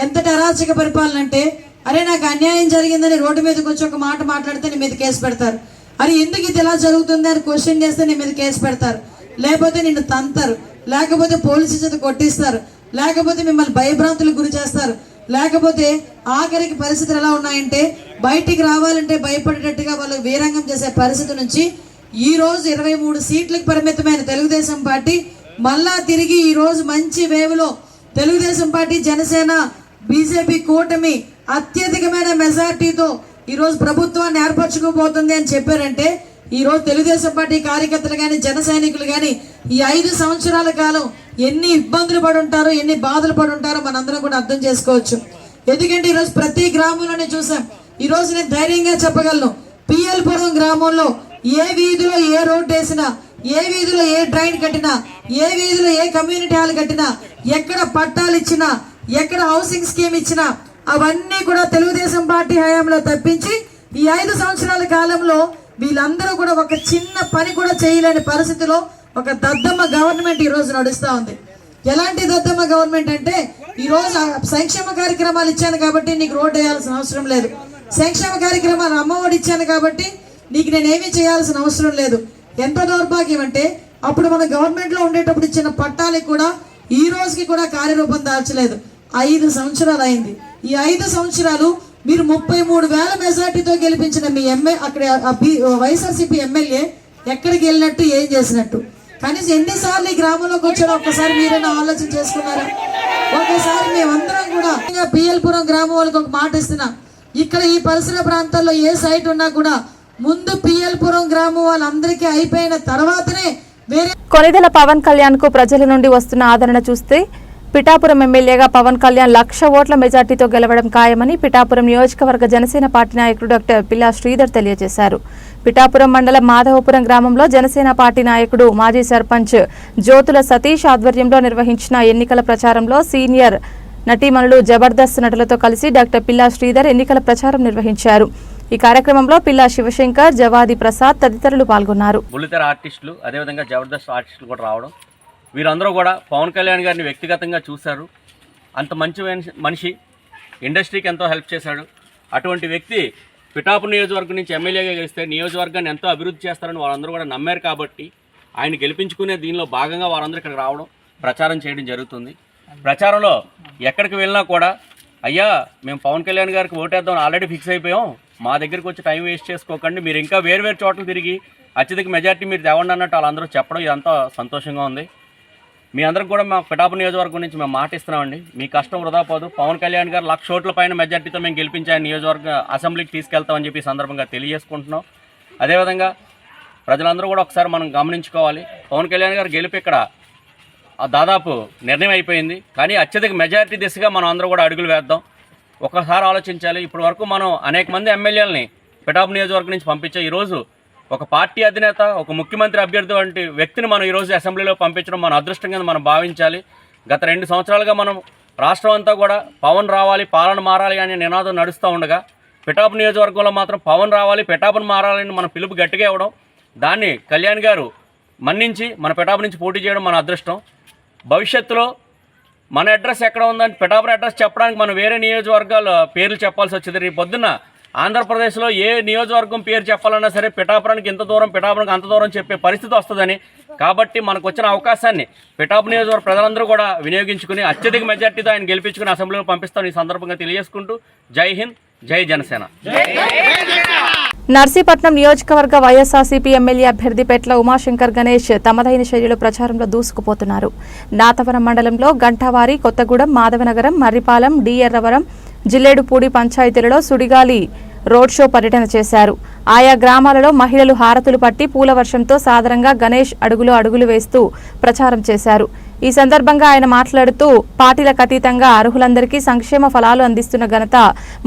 ఎంతటి అరాచక పరిపాలన అంటే, అరే నాకు అన్యాయం జరిగిందని రోడ్డు మీదకి వచ్చి ఒక మాట మాట్లాడితే నీ మీద కేసు పెడతారు. అరే ఎందుకు ఇది ఇలా జరుగుతుంది అని క్వశ్చన్ చేస్తే నీ మీద కేసు పెడతారు, లేకపోతే నిన్ను తంతారు, లేకపోతే పోలీసు చేత కొట్టిస్తారు, లేకపోతే మిమ్మల్ని భయభ్రాంతులకు గురి చేస్తారు, లేకపోతే ఆఖరికి పరిస్థితులు ఎలా ఉన్నాయంటే బయటికి రావాలంటే భయపడేటట్టుగా వాళ్ళు వీరంగం చేసే పరిస్థితి నుంచి ఈ రోజు 23 సీట్లకు పరిమితమైన తెలుగుదేశం పార్టీ మళ్ళా తిరిగి ఈ రోజు మంచి వేవ్లో తెలుగుదేశం పార్టీ, జనసేన, బీజేపీ కూటమి అత్యధికమైన మెజార్టీతో ఈరోజు ప్రభుత్వాన్ని ఏర్పరచుకోబోతుంది అని చెప్పారంటే, ఈరోజు తెలుగుదేశం పార్టీ కార్యకర్తలు కానీ, జన సైనికులు కానీ ఈ 5 సంవత్సరాల కాలం ఎన్ని ఇబ్బందులు పడి ఉంటారో, ఎన్ని బాధలు పడి ఉంటారో మనందరం కూడా అర్థం చేసుకోవచ్చు. ఎందుకంటే ఈరోజు ప్రతి గ్రామంలోనే చూసాం. ఈరోజు నేను ధైర్యంగా చెప్పగలను, పిఎల్పురం గ్రామంలో ఏ వీధిలో ఏ రోడ్డు వేసినా, ఏ వీధిలో ఏ డ్రైన్ కట్టినా, ఏ వీధిలో ఏ కమ్యూనిటీ హాల్ కట్టినా, ఎక్కడ పట్టాలు ఇచ్చినా, ఎక్కడ హౌసింగ్ స్కీమ్ ఇచ్చినా అవన్నీ కూడా తెలుగుదేశం పార్టీ హయాంలో తప్పించి ఈ 5 సంవత్సరాల కాలంలో వీళ్ళందరూ కూడా ఒక చిన్న పని కూడా చేయలేని పరిస్థితిలో ఒక దద్దమ్మ గవర్నమెంట్ ఈ రోజు నడుస్తూ ఉంది. ఎలాంటి దద్దమ్మ గవర్నమెంట్ అంటే, ఈ రోజు సంక్షేమ కార్యక్రమాలు ఇచ్చాను కాబట్టి నీకు రోడ్డు వేయాల్సిన అవసరం లేదు, సంక్షేమ కార్యక్రమాలు అమ్మఒడి ఇచ్చాను కాబట్టి నీకు నేనేమీ చేయాల్సిన అవసరం లేదు. ఎంత దౌర్భాగ్యం అంటే, అప్పుడు మన గవర్నమెంట్ లో ఉండేటప్పుడు ఇచ్చిన పట్టాలకు కూడా ఈ రోజుకి కూడా కార్యరూపం దాల్చలేదు. 5 సంవత్సరాలు అయింది. ఈ 5 సంవత్సరాలు మీరు 33,000 మెజార్టీతో గెలిపించిన మీ అక్కడ వైఎస్ఆర్సీపీ ఎమ్మెల్యే ఎక్కడికి వెళ్ళినట్టు, ఏం చేసినట్టు? కనీసం ఎన్నిసార్లు ఈ గ్రామంలోకి వచ్చారో ఒక్కసారి మీరైనా ఆలోచన చేసుకున్నారా? ఒకసారి మేమందరం కూడా పిఎల్పురం గ్రామం వాళ్ళకి ఒక మాట ఇస్తున్నాం. ఇక్కడ ఈ పరిసర ప్రాంతాల్లో ఏ సైట్ ఉన్నా కూడా ముందు పిఎల్పురం గ్రామం వాళ్ళందరికీ అయిపోయిన తర్వాతనే వేరే. కొనిదెల పవన్ కళ్యాణ్ కు ప్రజల నుండి వస్తున్న ఆదరణ చూస్తే పిఠాపురం ఎమ్మెల్యేగా పవన్ కళ్యాణ్ 1,00,000 ఓట్ల మెజార్టీతో గెలవడం ఖాయమని పిఠాపురం నియోజకవర్గ జనసేన పార్టీ నాయకుడు డాక్టర్ పిల్లా శ్రీధర్ తెలియజేశారు. పిఠాపురం మండలం మాధవపురం గ్రామంలో జనసేన పార్టీ నాయకుడు మాజీ సర్పంచ్ జ్యోతుల సతీష్ ఆధ్వర్యంలో నిర్వహించిన ఎన్నికల ప్రచారంలో సీనియర్ నటీమణులు జబర్దస్త్ నటులతో కలిసి డాక్టర్ పిల్లా శ్రీధర్ ఎన్నికల ప్రచారం నిర్వహించారు. ఈ కార్యక్రమంలో పిల్లా శివశంకర్, జవాది ప్రసాద్ తదితరులు పాల్గొన్నారు. బుల్లితెర ఆర్టిస్టులు, అదేవిధంగా జబర్దస్త్ ఆర్టిస్టులు కూడా రావడం, వీరందరూ కూడా పవన్ కళ్యాణ్ గారిని వ్యక్తిగతంగా చూశారు. అంత మంచి మనిషి, ఇండస్ట్రీకి ఎంతో హెల్ప్ చేశాడు. అటువంటి వ్యక్తి పిఠాపురం నియోజకవర్గం నుంచి ఎమ్మెల్యేగా గెలిస్తే నియోజకవర్గాన్ని ఎంతో అభివృద్ధి చేస్తారని వాళ్ళందరూ కూడా నమ్మారు. కాబట్టి ఆయన గెలిపించుకునే దీనిలో భాగంగా వారందరూ ఇక్కడికి రావడం, ప్రచారం చేయడం జరుగుతుంది. ప్రచారంలో ఎక్కడికి వెళ్ళినా కూడా అయ్యా మేము పవన్ కళ్యాణ్ గారికి ఓటేద్దాం ఆల్రెడీ ఫిక్స్ అయిపోయాం, మా దగ్గరికి వచ్చి టైం వేస్ట్ చేసుకోకండి, మీరు ఇంకా వేరు చోట్ల తిరిగి అత్యధిక మెజార్టీ మీరు తేవండి అన్నట్టు వాళ్ళందరూ చెప్పడం ఇదంతా సంతోషంగా ఉంది. మీ అందరికి కూడా మా పిఠాపురం నియోజకవర్గం నుంచి మేము మాట ఇస్తున్నామండి. మీ కష్టం వృధా పోదు. పవన్ కళ్యాణ్ గారు 1,00,000 ఓట్ల పైన మెజార్టీతో మేము గెలిపించి ఆయన నియోజకవర్గ అసెంబ్లీకి తీసుకెళ్తామని చెప్పి సందర్భంగా తెలియజేసుకుంటున్నాం. అదేవిధంగా ప్రజలందరూ కూడా ఒకసారి మనం గమనించుకోవాలి. పవన్ కళ్యాణ్ గారు గెలిపి ఇక్కడ దాదాపు నిర్ణయం అయిపోయింది. కానీ అత్యధిక మెజారిటీ దిశగా మనం అందరూ కూడా అడుగులు వేద్దాం. ఒకసారి ఆలోచించాలి. ఇప్పటి వరకు మనం అనేక మంది ఎమ్మెల్యేలని పిఠాపురం నియోజకవర్గం నుంచి పంపించాం. ఈరోజు ఒక పార్టీ అధినేత, ఒక ముఖ్యమంత్రి అభ్యర్థి వంటి వ్యక్తిని మనం ఈరోజు అసెంబ్లీలో పంపించడం మన అదృష్టంగా మనం భావించాలి. గత 2 సంవత్సరాలుగా మనం రాష్ట్రం అంతా కూడా పవన్ రావాలి, పాలన మారాలి అనే నినాదం నడుస్తూ ఉండగా పిఠాపురం నియోజకవర్గంలో మాత్రం పవన్ రావాలి, పిఠాపురం మారాలని మన పిలుపు గట్టిగా ఇవ్వడం, దాన్ని కళ్యాణ్ గారు మన్నించి మన పిఠాపురం నుంచి పోటీ చేయడం మన అదృష్టం. భవిష్యత్తులో మన అడ్రస్ ఎక్కడ ఉందని పిఠాపురం అడ్రస్ చెప్పడానికి మనం వేరే నియోజకవర్గాల పేర్లు చెప్పాల్సి వచ్చింది. రేపు పొద్దున్న ఆంధ్రప్రదేశ్లో ఏ నియోజకవర్గం పేరు చెప్పాలన్నా సరే పిఠాపురానికి ఇంత దూరం, పిఠాపురానికి అంత దూరం చెప్పే పరిస్థితి వస్తుందని. కాబట్టి మనకు వచ్చిన అవకాశాన్ని పిఠాపురం నియోజకవర్గ ప్రజలందరూ కూడా వినియోగించుకుని అత్యధిక మెజార్టీతో ఆయన గెలిపించుకుని అసెంబ్లీలో పంపిస్తామని ఈ సందర్భంగా తెలియజేసుకుంటూ జై హింద్, జై జనసేన. నర్సీపట్నం నియోజకవర్గ వైఎస్ఆర్సీపీ ఎమ్మెల్యే అభ్యర్థి పెట్ల ఉమాశంకర్ గణేష్ తమదైన శైలిలో ప్రచారంలో దూసుకుపోతున్నారు. నాతవరం మండలంలో గంటవారి, కొత్తగూడెం, మాధవనగరం, మర్రిపాలెం, ఎర్రవరం, జిల్లేడుపూడి పంచాయతీలలో సుడిగాలి రోడ్ షో పర్యటన చేశారు. ఆయా గ్రామాలలో మహిళలు హారతులు పట్టి పూల వర్షంతో సాదరంగా గణేష్ అడుగులు వేస్తూ ప్రచారం చేశారు. ఈ సందర్భంగా ఆయన మాట్లాడుతూ పార్టీలకు అతీతంగా అర్హులందరికీ సంక్షేమ ఫలాలు అందిస్తున్న ఘనత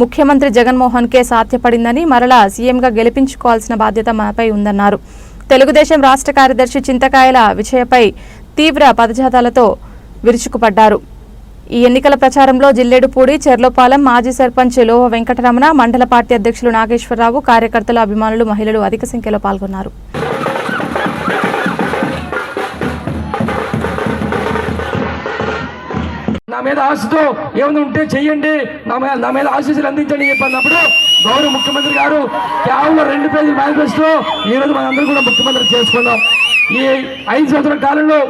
ముఖ్యమంత్రి జగన్మోహన్ కే సాధ్యపడిందని, మరలా సీఎంగా గెలిపించుకోవాల్సిన బాధ్యత మనపై ఉందన్నారు. తెలుగుదేశం రాష్ట్ర కార్యదర్శి చింతకాయల విజయపై తీవ్ర పదజాతాలతో విరుచుకుపడ్డారు. ఈ ఎన్నికల ప్రచారంలో జిల్లేడుపూడి, చెర్లోపాలెం మాజీ సర్పంచ్ లోవ వెంకటరమణ, మండల పార్టీ అధ్యక్షులు నాగేశ్వరరావు, కార్యకర్తలు, అభిమానులు, మహిళలు అధిక సంఖ్యలో పాల్గొన్నారు. నా మీద ఆశతో ఏమైనా ఉంటే చెయ్యండి, నా మీద ఆశీస్సులు అందించండి చెప్పినప్పుడు గౌరవ ముఖ్యమంత్రి గారు కేవలం 2 పేజీల మేనిఫెస్టో ఈరోజు మనందరూ కూడా ముఖ్యమంత్రి చేసుకున్నాం. ఈ 5 సంవత్సరాల కాలంలో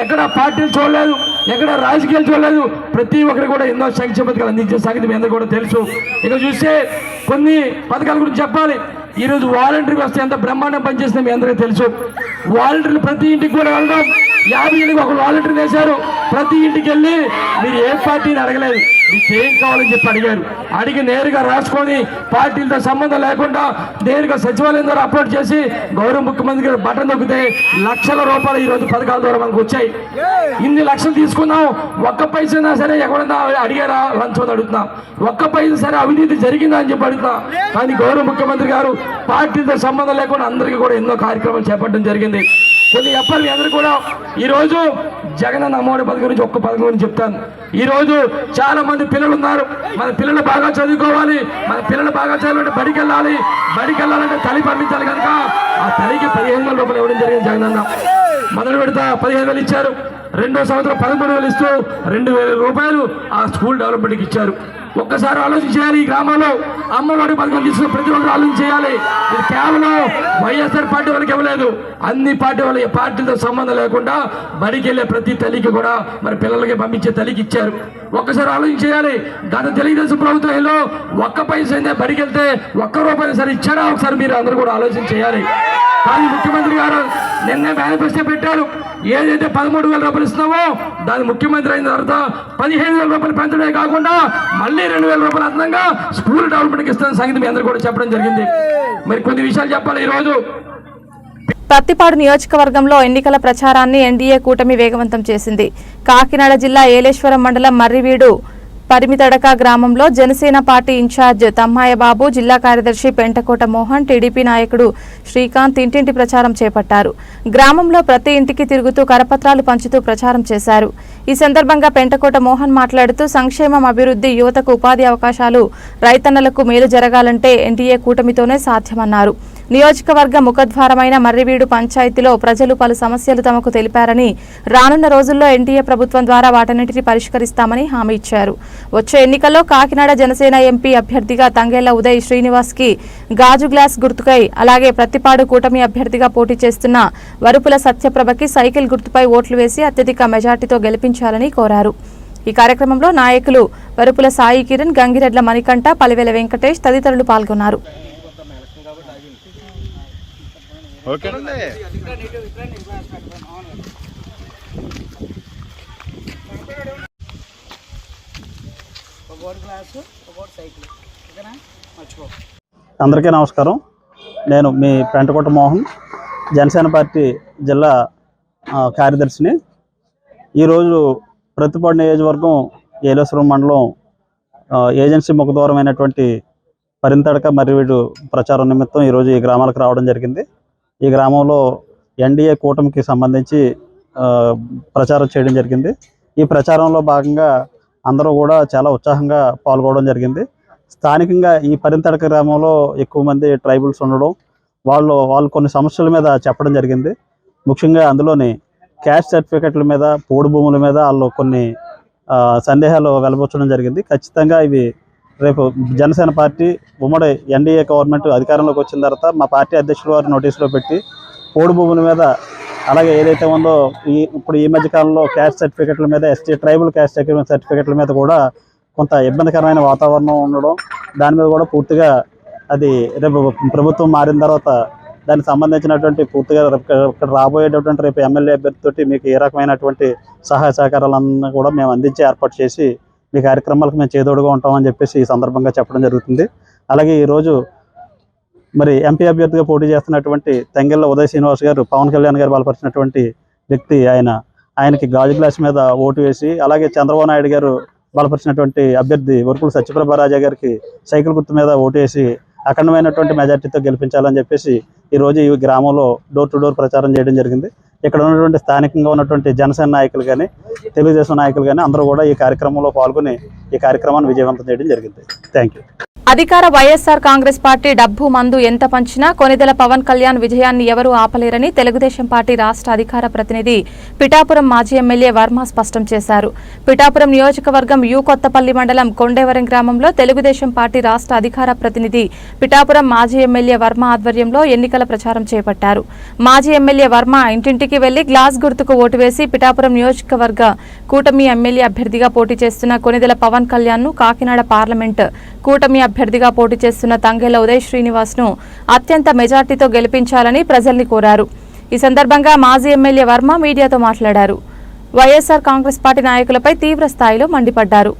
ఎక్కడ పార్టీలు చూడలేదు, ఎక్కడ రాజకీయాలు చూడలేదు. ప్రతి ఒక్కరు కూడా ఎన్నో సంక్షేమ పథకాలు అందించే సంగతి మీ అందరూ కూడా తెలుసు. ఇక చూస్తే కొన్ని పథకాల గురించి చెప్పాలి. ఈరోజు వాలంటీర్ వ్యవస్థ ఎంత బ్రహ్మాండం పనిచేస్తుందో మీ అందరికీ తెలుసు. వాలంటీర్లు ప్రతి ఇంటికి కూడా వెళ్ళడం, 50 ఏళ్ళకి ఒక వాలంటీర్ వేశారు. ప్రతి ఇంటికి వెళ్ళి మీరు ఏ పార్టీని అడగలేదు, మీకు ఏం కావాలని చెప్పి అడిగారు. అడిగి నేరుగా రాసుకొని పార్టీలతో సంబంధం లేకుండా నేరుగా సచివాలయం ద్వారా అప్లోడ్ చేసి గౌరవ ముఖ్యమంత్రి గారు బటన్ నొక్కితే లక్షల రూపాయలు ఈరోజు పథకాల ద్వారా మనకు వచ్చాయి. ఇన్ని లక్షలు తీసుకున్నాం, ఒక్క పైసైనా సరే ఎక్కడన్నా అడిగారా లంచం అడుగుతున్నాం, ఒక్క పైసా సరే అవినీతి జరిగిందా అని చెప్పి అడుగుతున్నాం. కానీ గౌరవ ముఖ్యమంత్రి గారు పార్టీలతో సంబంధం లేకుండా అందరికీ కూడా ఎన్నో కార్యక్రమాలు చేపట్టడం జరిగింది. కొన్ని చెప్పాలి మీ అందరూ కూడా. ఈరోజు జగనన్న అమ్మఒడి పథకం గురించి ఒక్క పథకం గురించి చెప్తాను. ఈరోజు చాలా మంది పిల్లలు ఉన్నారు. మన పిల్లలు బాగా చదువుకోవాలి, మన పిల్లలు బాగా చదవాలంటే బడికి వెళ్ళాలంటే తల్లి పంపించాలి కనుక ఆ తల్లికి 15,000 రూపాయలు ఇవ్వడం జరిగింది. జగనన్న మొదలు పెడతా 15,000 ఇచ్చారు. రెండో సంవత్సరం 13,000 ఇస్తూ 2,000 రూపాయలు ఆ స్కూల్ డెవలప్మెంట్కి ఇచ్చారు. ఒక్కసారి ఆలోచన చేయాలి. ఈ గ్రామంలో అమ్మఒడి పథకం తీసుకున్న ప్రతి ఒక్కరు ఆలోచన చేయాలి. ఇది కేవలం వైఎస్ఆర్ పార్టీ వాళ్ళకి ఇవ్వలేదు, అన్ని పార్టీ వాళ్ళ పార్టీలతో సంబంధం లేకుండా బడికి వెళ్ళే ప్రతి తల్లికి కూడా మరి పిల్లలకి పంపించే తల్లికి ఇచ్చారు. ఒక్కసారి ఆలోచన చేయాలి. గత తెలుగుదేశం ప్రభుత్వంలో ఒక్క పైసా అయితే బడికి వెళ్తే ₹1 సరే ఇచ్చారా ఒకసారి మీరు అందరూ కూడా ఆలోచన చేయాలి. కానీ ముఖ్యమంత్రి గారు నిన్నే మేనిఫెస్టో పెట్టారు. ఏదైతే 13,000 రూపాయలు ఇస్తున్నామో దాని ముఖ్యమంత్రి అయిన తర్వాత 15,000 రూపాయలు పెంచడమే కాకుండా మళ్ళీ 2,000 రూపాయలు అదనంగా స్కూల్ డెవలప్మెంట్కి ఇస్తున్న సంగతి మీ అందరూ కూడా చెప్పడం జరిగింది. మరి కొన్ని విషయాలు చెప్పాలి. ఈరోజు ప్రత్తిపాడు నియోజకవర్గంలో ఎన్నికల ప్రచారాన్ని ఎన్డీఏ కూటమి వేగవంతం చేసింది. కాకినాడ జిల్లా ఏలేశ్వరం మండలం మర్రివీడు పరిమితడక గ్రామంలో జనసేన పార్టీ ఇన్ఛార్జ్ తమ్మాయ బాబు, జిల్లా కార్యదర్శి పెంటకోట మోహన్, టీడీపీ నాయకుడు శ్రీకాంత్ ఇంటింటి ప్రచారం చేపట్టారు. గ్రామంలో ప్రతి ఇంటికి తిరుగుతూ కరపత్రాలు పంచుతూ ప్రచారం చేశారు. ఈ సందర్భంగా పెంటకోట మోహన్ మాట్లాడుతూ సంక్షేమం, అభివృద్ధి, యువతకు ఉపాధి అవకాశాలు, రైతన్నలకు మేలు జరగాలంటే ఎన్డీఏ కూటమితోనే సాధ్యమన్నారు. నియోజకవర్గ ముఖద్వారమైన మర్రివీడు పంచాయతీలో ప్రజలు పలు సమస్యలు తమకు తెలిపారని, రానున్న రోజుల్లో ఎన్డీఏ ప్రభుత్వం ద్వారా వాటన్నిటిని పరిష్కరిస్తామని హామీ ఇచ్చారు. వచ్చే ఎన్నికల్లో కాకినాడ జనసేన ఎంపీ అభ్యర్థిగా తంగేళ్ల ఉదయ్ శ్రీనివాస్ కి గాజు గ్లాస్ గుర్తుకై, అలాగే ప్రత్తిపాడు కూటమి అభ్యర్థిగా పోటీ చేస్తున్న వరుపుల సత్యప్రభకి సైకిల్ గుర్తుపై ఓట్లు వేసి అత్యధిక మెజార్టీతో గెలిపించాలని కోరారు. ఈ కార్యక్రమంలో నాయకులు వరుపుల సాయి కిరణ్, గంగిరెడ్ల మణికంఠ, పలివెల వెంకటేష్ తదితరులు పాల్గొన్నారు. అందరికీ నమస్కారం. నేను మీ పెంటకోట మోహన్, జనసేన పార్టీ జిల్లా కార్యదర్శిని. ఈరోజు ప్రత్తిపాడు నియోజకవర్గం ఏలేశ్వరం మండలం ఏజెన్సీ ముఖద్వారమైనటువంటి పరిమితడక మర్రివీడు ప్రచారం నిమిత్తం ఈరోజు ఈ గ్రామాలకు రావడం జరిగింది. ఈ గ్రామంలో ఎన్డీఏ కూటమికి సంబంధించి ప్రచారం చేయడం జరిగింది. ఈ ప్రచారంలో భాగంగా అందరూ కూడా చాలా ఉత్సాహంగా పాల్గొనడం జరిగింది. స్థానికంగా ఈ పరిమితడక గ్రామంలో ఎక్కువ మంది ట్రైబల్స్ ఉండడం, వాళ్ళు కొన్ని సమస్యల మీద చెప్పడం జరిగింది. ముఖ్యంగా అందులోని క్యాస్ట్ సర్టిఫికెట్ల మీద, పోడు భూముల మీద వాళ్ళు కొన్ని సందేహాలు వెలబుచ్చడం జరిగింది. ఖచ్చితంగా ఇవి రేపు జనసేన పార్టీ ఉమ్మడి ఎన్డీఏ గవర్నమెంట్ అధికారంలోకి వచ్చిన తర్వాత మా పార్టీ అధ్యక్షుల వారి నోటీసులో పెట్టి పోడు భూముల మీద, అలాగే ఏదైతే ఉందో ఇప్పుడు ఈ మధ్యకాలంలో క్యాస్ట్ సర్టిఫికెట్ల మీద, ఎస్టీ ట్రైబల్ క్యాస్ట్ సర్టిఫికెట్ల మీద కూడా కొంత ఇబ్బందికరమైన వాతావరణం ఉండడం, దాని మీద కూడా పూర్తిగా అది రేపు ప్రభుత్వం మారిన తర్వాత దానికి సంబంధించినటువంటి పూర్తిగా ఇక్కడ రాబోయేటటువంటి రేపు ఎమ్మెల్యే అభ్యర్థితోటి మీకు ఏ రకమైనటువంటి సహాయ సహకారాలన్నీ కూడా మేము అందించి ఏర్పాటు చేసి ఈ కార్యక్రమాలకు మేము చేదోడుగా ఉంటామని చెప్పేసి ఈ సందర్భంగా చెప్పడం జరుగుతుంది. అలాగే ఈరోజు మరి ఎంపీ అభ్యర్థిగా పోటీ చేస్తున్నటువంటి తంగెళ్ల ఉదయ్ శ్రీనివాస్ గారు, పవన్ కళ్యాణ్ గారు బలపరిచినటువంటి వ్యక్తి. ఆయనకి గాజు గ్లాస్ మీద ఓటు వేసి, అలాగే చంద్రబాబు నాయుడు గారు బలపరిచినటువంటి అభ్యర్థి వరుపుల సత్యప్రభరాజా గారికి సైకిల్ గుర్తు మీద ఓటు వేసి అఖండమైనటువంటి మెజార్టీతో గెలిపించాలని చెప్పేసి ఈరోజు ఈ గ్రామంలో డోర్ టు డోర్ ప్రచారం చేయడం జరిగింది. ఇక్కడ ఉన్నటువంటి స్థానికంగా ఉన్నటువంటి జనసేన నాయకులు కానీ, తెలుగుదేశం నాయకులు కానీ అందరూ కూడా ఈ కార్యక్రమంలో పాల్గొని ఈ కార్యక్రమాన్ని విజయవంతం చేయడం జరిగింది. Thank you. అధికార వైఎస్ఆర్ కాంగ్రెస్ పార్టీ డబ్బు మందు ఎంత పంచినా కొనిదెల పవన్ కళ్యాణ్ విజయాన్ని ఎవరూ ఆపలేరని తెలుగుదేశం పార్టీ రాష్ట్ర అధికార ప్రతినిధి పిఠాపురం మాజీ ఎమ్మెల్యే వర్మ స్పష్టం చేశారు. పిఠాపురం నియోజకవర్గం యు కొత్తపల్లి మండలం కొండేవరం గ్రామంలో తెలుగుదేశం పార్టీ రాష్ట్ర అధికార ప్రతినిధి పిఠాపురం మాజీ ఎమ్మెల్యే వర్మ ఆధ్వర్యంలో ఎన్నికల ప్రచారం చేపట్టారు. మాజీ ఎమ్మెల్యే వర్మ ఇంటింటికి వెళ్లి గ్లాస్ గుర్తుకు ఓటు వేసి పిఠాపురం నియోజకవర్గ కూటమి ఎమ్మెల్యే అభ్యర్థిగా పోటీ చేస్తున్న కొనిదెల పవన్ కళ్యాణ్ ను, కాకినాడ పార్లమెంట్ కూటమి అభ్యర్థిగా పోటీ చేస్తున్న తంగేళ్ల ఉదయ్ శ్రీనివాస్ ను అత్యంత మెజార్టీతో గెలిపించాలని ప్రజల్ని కోరారు. ఈ సందర్భంగా మాజీ ఎమ్మెల్యే వర్మ మీడియాతో మాట్లాడారు. వైఎస్ఆర్ కాంగ్రెస్ పార్టీ నాయకులపై తీవ్ర స్థాయిలో మండిపడ్డారు.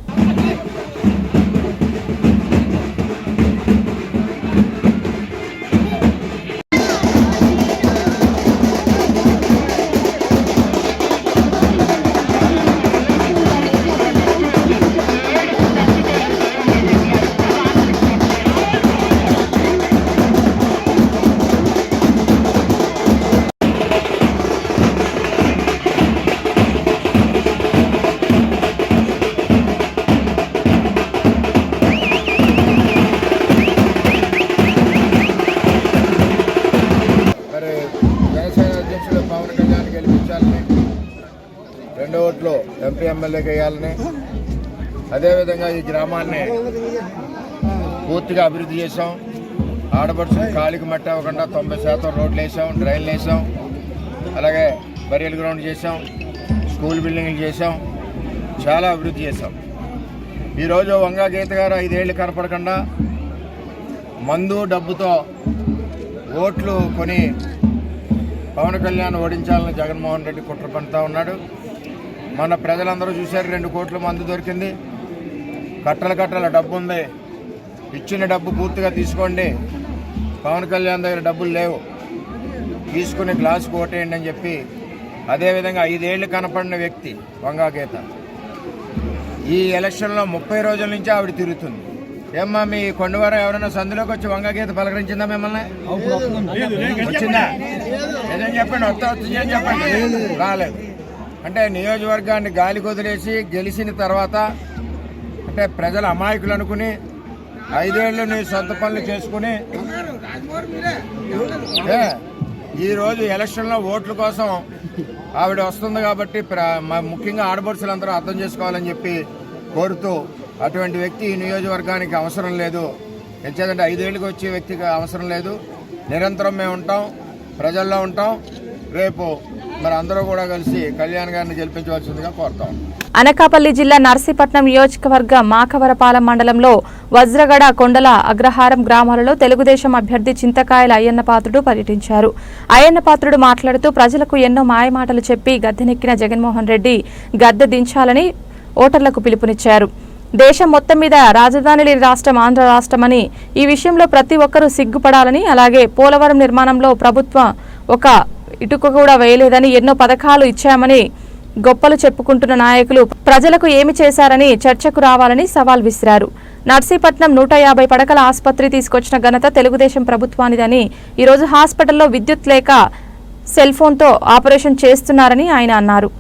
ఎమ్మెల్యేగా వేయాలని, అదేవిధంగా ఈ గ్రామాన్ని పూర్తిగా అభివృద్ధి చేసాం. ఆడపడుచులు ఖాళీకి మట్టి అవ్వకుండా 90% రోడ్లు వేసాం, డ్రైన్లు వేసాం, అలాగే బరియల్ గ్రౌండ్ చేసాం, స్కూల్ బిల్డింగ్లు చేసాం, చాలా అభివృద్ధి చేసాం. ఈరోజు వంగా గీత గారు 5 ఏళ్ళు కనపడకుండా మందు డబ్బుతో ఓట్లు కొని పవన్ కళ్యాణ్ ఓడించాలని జగన్మోహన్ రెడ్డి కుట్ర పడుతూ ఉన్నాడు. మన ప్రజలందరూ చూశారు, 2 కోట్ల మందు దొరికింది, కట్టల డబ్బు ఉంది, ఇచ్చిన డబ్బు పూర్తిగా తీసుకోండి, పవన్ కళ్యాణ్ దగ్గర డబ్బులు లేవు, తీసుకుని గ్లాసుకు ఓటేయండి అని చెప్పి, అదేవిధంగా 5 ఏళ్ళు కనపడిన వ్యక్తి వంగా గీత ఈ ఎలక్షన్లో 30 రోజుల నుంచి ఆవిడ తిరుగుతుంది. ఏమ్మా మీ కొండవారం ఎవరైనా సందులోకి వచ్చి వంగా గీత పలకరించిందా మిమ్మల్ని? వచ్చిందా? ఏదని చెప్పండి, వస్తుంది అని చెప్పండి. రాలేదు. అంటే నియోజకవర్గాన్ని గాలి కొదిలేసి గెలిచిన తర్వాత అంటే ప్రజల అమాయకులు అనుకుని 5 ఏళ్ళు నీ సొంత పనులు చేసుకుని ఈరోజు ఎలక్షన్లో ఓట్ల కోసం ఆవిడ వస్తుంది కాబట్టి ముఖ్యంగా ఆడపడుచులందరూ అర్థం చేసుకోవాలని చెప్పి కోరుతూ, అటువంటి వ్యక్తి ఈ నియోజకవర్గానికి అవసరం లేదు. ఎందుకంటే 5 ఏళ్ళకి వచ్చే వ్యక్తికి అవసరం లేదు. నిరంతరం మేము ఉంటాం, ప్రజల్లో ఉంటాం. రేపు మరి అందరూ కూడా కలిసి కళ్యాణ్ గారిని గెలిపించవలసిందిగా కోరుతాం. అనకాపల్లి జిల్లా నర్సీపట్నం నియోజకవర్గ మాకవరపాలెం మండలంలో వజ్రగడ, కొండల, అగ్రహారం గ్రామాలలో తెలుగుదేశం అభ్యర్థి చింతకాయల అయ్యన్నపాత్రుడు పర్యటించారు. అయ్యన్నపాత్రుడు మాట్లాడుతూ ప్రజలకు ఎన్నో మాయమాటలు చెప్పి గద్దెనెక్కిన జగన్మోహన్ రెడ్డి గద్దె దించాలని ఓటర్లకు పిలుపునిచ్చారు. దేశం మొత్తం మీద రాజధాని లేని రాష్ట్రం ఆంధ్ర రాష్ట్రమని, ఈ విషయంలో ప్రతి ఒక్కరూ సిగ్గుపడాలని, అలాగే పోలవరం నిర్మాణంలో ప్రభుత్వం ఒక ఇటుక కూడా వేయలేదని, ఎన్నో పథకాలు ఇచ్చామని గొప్పలు చెప్పుకుంటున్న నాయకులు ప్రజలకు ఏమి చేశారని చర్చకు రావాలని సవాల్ విసిరారు. నర్సీపట్నం 150 పడకల ఆసుపత్రి తీసుకొచ్చిన ఘనత తెలుగుదేశం ప్రభుత్వానిదని, ఈరోజు హాస్పిటల్లో విద్యుత్ లేక సెల్ ఫోన్తో ఆపరేషన్ చేస్తున్నారని ఆయన అన్నారు.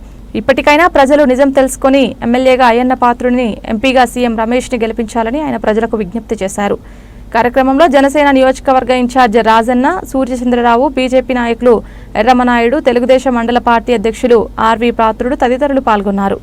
ఇప్పటికైనా ప్రజలు నిజం తెలుసుకుని ఎమ్మెల్యేగా అయ్యన్నపాత్రుడిని, ఎంపీగా సీఎం రమేష్ని గెలిపించాలని ఆయన ప్రజలకు విజ్ఞప్తి చేశారు. కార్యక్రమంలో జనసేన నియోజకవర్గ ఇన్ఛార్జ్ రాజన్న, సూర్యచంద్రరావు, బీజేపీ నాయకులు ఎర్రమనాయుడు, తెలుగుదేశం మండల పార్టీ అధ్యక్షులు ఆర్వి పాత్రుడు తదితరులు పాల్గొన్నారు.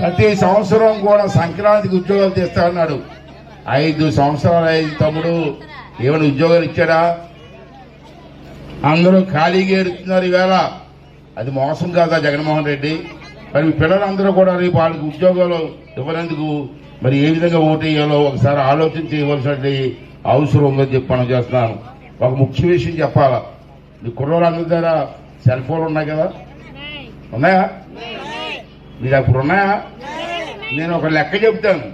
ప్రతి సంవత్సరం కూడా సంక్రాంతికి ఉద్యోగాలు తెస్తా అన్నాడు. 5 సంవత్సరాలు అయింది తమ్ముడు, ఏమైనా ఉద్యోగాలు ఇచ్చాడా? అందరూ ఖాళీగా ఎడుతున్నారు ఈవేళ. అది మోసం కాదా జగన్మోహన్ రెడ్డి? మరి మీ పిల్లలందరూ కూడా రేపు వాళ్ళకి ఉద్యోగాలు ఇవ్వనందుకు మరి ఏ విధంగా ఓటేయాలో ఒకసారి ఆలోచన చేయవలసిన అవసరం ఉందని చెప్పి మనం చేస్తున్నాను. ఒక ముఖ్య విషయం చెప్పాలా, ఈ కుర్రోళ్ళందరి దగ్గర సెల్ ఫోన్లు ఉన్నాయి కదా, ఉన్నాయా? మీరు అప్పుడు ఉన్నాయా? నేను ఒక లెక్క చెప్తాను,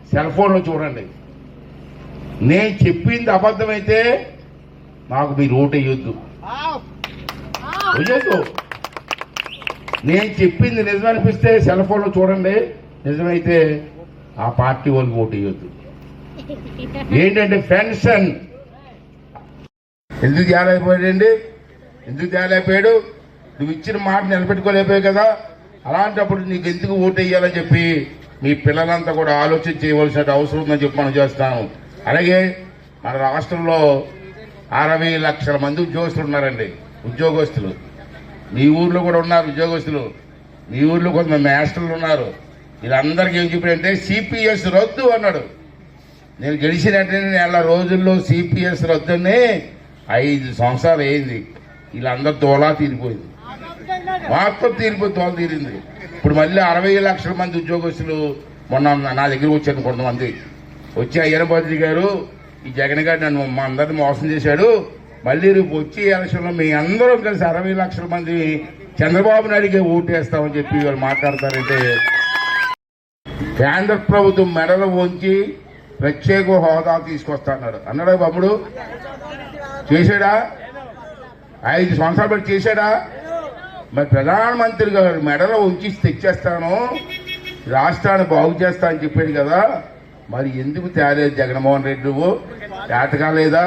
సెల్ ఫోన్లో చూడండి. నేను చెప్పింది అబద్ధమైతే నాకు మీరు ఓటు వేయొద్దు. నేను చెప్పింది నిజమనిపిస్తే సెల్ ఫోన్లో చూడండి, నిజమైతే ఆ పార్టీ వాళ్ళకి ఓటు వేయొద్దు. ఏంటంటే పెన్షన్ ఎందుకు తేలైపోయాడండి? ఎందుకు తేలైపోయాడు? నువ్వు ఇచ్చిన మాట నిలబెట్టుకోలేకపోయావు కదా, అలాంటప్పుడు నీకు ఎందుకు ఓటు వేయాలని చెప్పి మీ పిల్లలంతా కూడా ఆలోచన చేయవలసిన అవసరం ఉందని చెప్పి మనం చేస్తాము. అలాగే మన రాష్ట్రంలో 60 లక్షల మంది ఉద్యోగస్తులు ఉన్నారండి. ఉద్యోగస్తులు మీ ఊర్లో కూడా ఉన్నారు. ఉద్యోగస్తులు మీ ఊర్లో కొంతమంది మాస్టర్లు ఉన్నారు. వీళ్ళందరికీ ఏం చెప్పాడంటే సిపిఎస్ రద్దు అన్నాడు. నేను గెలిచినట్టే నెల రోజుల్లో సిపిఎస్ రద్దుని 5 సంవత్సరాలు అయింది. వీళ్ళందరూ తోలా తీరిపోయింది, మొత్తం తీరిపోయి తోల తీరింది. ఇప్పుడు మళ్ళీ 60 లక్షల మంది ఉద్యోగస్తులు మొన్న నా దగ్గర వచ్చాను. కొంతమంది వచ్చి అయ్యన్నపాత్రుడు గారు, ఈ జగన్ గారు నన్ను మా అందరిని మోసం చేశాడు, మళ్ళీ రేపు వచ్చే ఎలక్షన్లో మీ అందరం కలిసి 60 లక్షల మంది చంద్రబాబు నాయుడికి ఓటేస్తామని చెప్పి వాళ్ళు మాట్లాడతారంటే కేంద్ర ప్రభుత్వం మెడలు వంచి ప్రత్యేక హోదా తీసుకొస్తా అన్నాడా బాబుడు? చేశాడా? 5 సంవత్సరాలు బట్టి చేశాడా? మరి ప్రధానమంత్రి గారు మెడలో ఉంచి తెచ్చేస్తాను, రాష్ట్రాన్ని బాగు చేస్తా అని చెప్పాడు కదా. మరి ఎందుకు తేలేదు జగన్మోహన్ రెడ్డి? నువ్వు ఏటకాలేదా?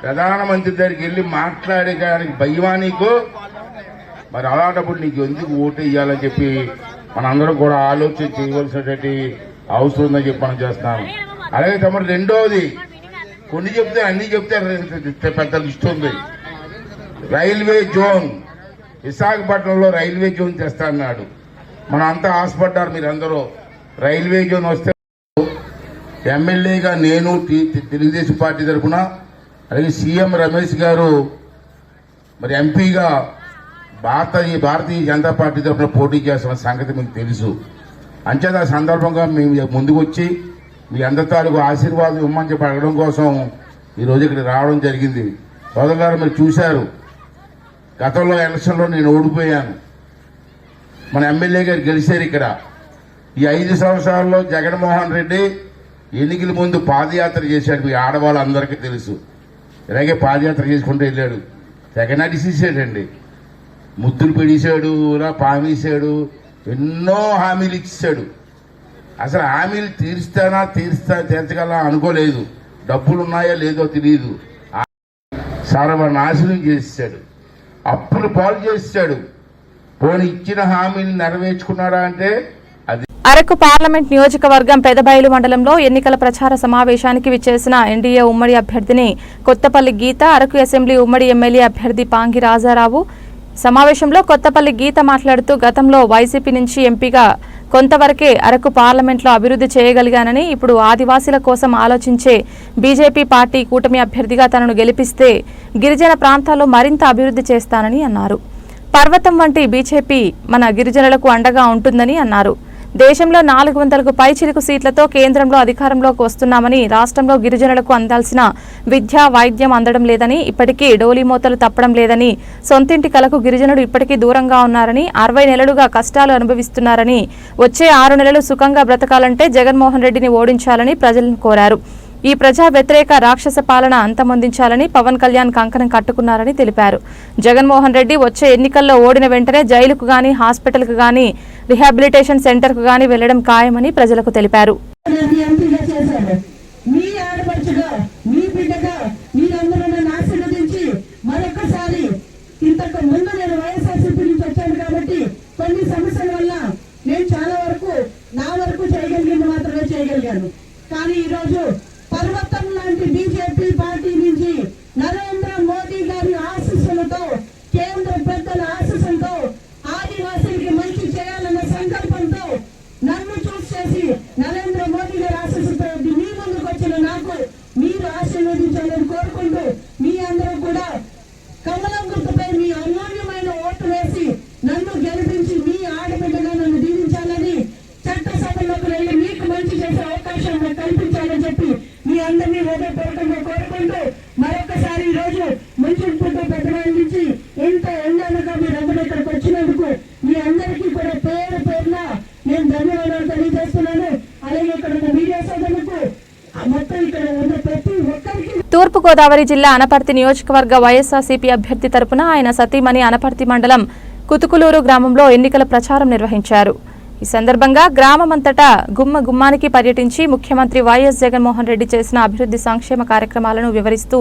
ప్రధానమంత్రి దగ్గరికి వెళ్ళి మాట్లాడేదానికి భయమా నీకు? మరి అలాంటప్పుడు నీకు ఎందుకు ఓటు వేయాలని చెప్పి మనందరం కూడా ఆలోచన చేయవలసినటువంటి అవసరం ఉందని చెప్పి మనం చేస్తున్నాం. అలాగే తమ్ముడు రెండోది, కొన్ని చెప్తే అన్ని చెప్తే పెద్ద లిస్ట్ ఉంది. రైల్వే జోన్, విశాఖపట్నంలో రైల్వే జోన్ తెస్తా అన్నాడు. మనం అంతా ఆశపడ్డారు మీరందరూ. రైల్వే జోన్ వస్తే ఎమ్మెల్యేగా నేను తెలుగుదేశం పార్టీ తరఫున, అలాగే సీఎం రమేష్ గారు మరి ఎంపీగా భారతీయ జనతా పార్టీ తరఫున పోటీ చేస్తున్న సంగతి మీకు తెలుసు. అంచేత ఆ సందర్భంగా మేము ముందుకు వచ్చి మీ అందరి తాలూకు ఆశీర్వాదం ఇవ్వమని చెప్పి అడగడం కోసం ఈరోజు ఇక్కడ రావడం జరిగింది. సోదరు గారు మీరు చూశారు, గతంలో ఎలక్షన్లో నేను ఓడిపోయాను, మన ఎమ్మెల్యే గారు గెలిచారు ఇక్కడ. ఈ 5 సంవత్సరాల్లో జగన్మోహన్ రెడ్డి ఎన్నికల ముందు పాదయాత్ర చేశాడు, మీ ఆడవాళ్ళందరికీ తెలుసు. ఇలాగే పాదయాత్ర చేసుకుంటూ వెళ్ళాడు, తెగ నడిచేసాడండి. ముద్దులు పెడిసాడు, పామేశాడు, ఎన్నో హామీలు ఇచ్చాడు. అసలు హామీలు తీర్చగల అనుకోలేదు. డబ్బులు ఉన్నాయో లేదో తెలియదు. సర్వనాశనం చేశాడు, అప్పులు పాలు చేశాడు. పోనీ ఇచ్చిన హామీని నెరవేర్చుకున్నాడా అంటే అది. అరకు పార్లమెంట్ నియోజకవర్గం పెదబయలు మండలంలో ఎన్నికల ప్రచార సమావేశానికి విచ్చేసిన ఎన్డీఏ ఉమ్మడి అభ్యర్థిని కొత్తపల్లి గీత, అరకు అసెంబ్లీ ఉమ్మడి ఎమ్మెల్యే అభ్యర్థి పాంగి రాజారావు. సమావేశంలో కొత్తపల్లి గీత మాట్లాడుతూ గతంలో వైసీపీ నుంచి ఎంపీగా కొంతవరకే అరకు పార్లమెంట్లో అభివృద్ధి చేయగలిగానని, ఇప్పుడు ఆదివాసీల కోసం ఆలోచించే బీజేపీ పార్టీ కూటమి అభ్యర్థిగా తనను గెలిపిస్తే గిరిజన ప్రాంతాల్లో మరింత అభివృద్ధి చేస్తానని అన్నారు. పర్వతం వంటి బీజేపీ మన గిరిజనులకు అండగా ఉంటుందని అన్నారు. దేశంలో 400కు పైచిలుకు సీట్లతో కేంద్రంలో అధికారంలోకి వస్తున్నామని, రాష్ట్రంలో గిరిజనులకు అందాల్సిన విద్య, వైద్యం అందడం లేదని, ఇప్పటికీ డోలీమోతలు తప్పడం లేదని, సొంతింటి కలకు గిరిజనుడు ఇప్పటికీ దూరంగా ఉన్నారని, 60 నెలలుగా కష్టాలు అనుభవిస్తున్నారని, వచ్చే 6 నెలలు సుఖంగా బ్రతకాలంటే జగన్మోహన్ రెడ్డిని ఓడించాలని ప్రజలను కోరారు. ఈ ప్రజా వ్యతిరేక రాక్షస పాలన అంతమొందించాలని పవన్ కళ్యాణ్ కంకణం కట్టుకున్నారని తెలిపారు. జగన్మోహన్ రెడ్డి వచ్చే ఎన్నికల్లో ఓడిన వెంటనే జైలుకు గానీ, హాస్పిటల్కు గానీ, రిహాబిలిటేషన్ సెంటర్కు గానీ వెళ్లడం ఖాయమని ప్రజలకు తెలిపారు. కానీ ఈరోజు పర్వతం లాంటి బీజేపీ పార్టీ నుంచి నరేంద్ర మోదీ గారి ఆశీస్సులతో, కేంద్ర పెద్దల ఆశీస్సులతో, ఆదివాసీలకి మంచి చేయాలన్న సంకల్పంతో నన్ను చూస్ చేసి నరేంద్ర మోదీ గారి ఆశీస్సులతో మీ ముందుకు వచ్చిన నాకు మీరు ఆశీర్వదించాలని కోరుకుంటూ, మీ అందరూ కూడా కమలం గుర్తుపై మీ అమూల్యమైన ఓటు వేసి నన్ను గెలిపించి మీ ఆడబిడ్డగా నన్ను దీవించాలని, చట్టసభలోకి వెళ్ళి మీకు మంచి చేసే అవకాశం కల్పించాలని చెప్పి మీ అందరినీ హృదయపూర్వకంగా కోరుకుంటూ, మరొకసారి ఈ రోజు మంచి పెద్దవాళ్ళ నుంచి ఎంత ఎండనగా మీరందరూ ఇక్కడికి వచ్చినందుకు మీ అందరికీ కూడా పేరు పేరున నేను ధన్యవాదాలు తెలియజేస్తున్నాను. అలాగే ఇక్కడ ఉన్న మీడియా సోదరులకు, మొత్తం ఇక్కడ ఉన్న ప్రతి ఒక్కరికి. తూర్పుగోదావరి జిల్లా అనపర్తి నియోజకవర్గ వైఎస్ఆర్సీపీ అభ్యర్థి తరపున ఆయన సతీమణి అనపర్తి మండలం కుతుకులూరు గ్రామంలో ఎన్నికల ప్రచారం నిర్వహించారు. ఈ సందర్భంగా గ్రామమంతటా గుమ్మానికి పర్యటించి ముఖ్యమంత్రి వైఎస్ జగన్మోహన్ రెడ్డి చేసిన అభివృద్ధి సంక్షేమ కార్యక్రమాలను వివరిస్తూ,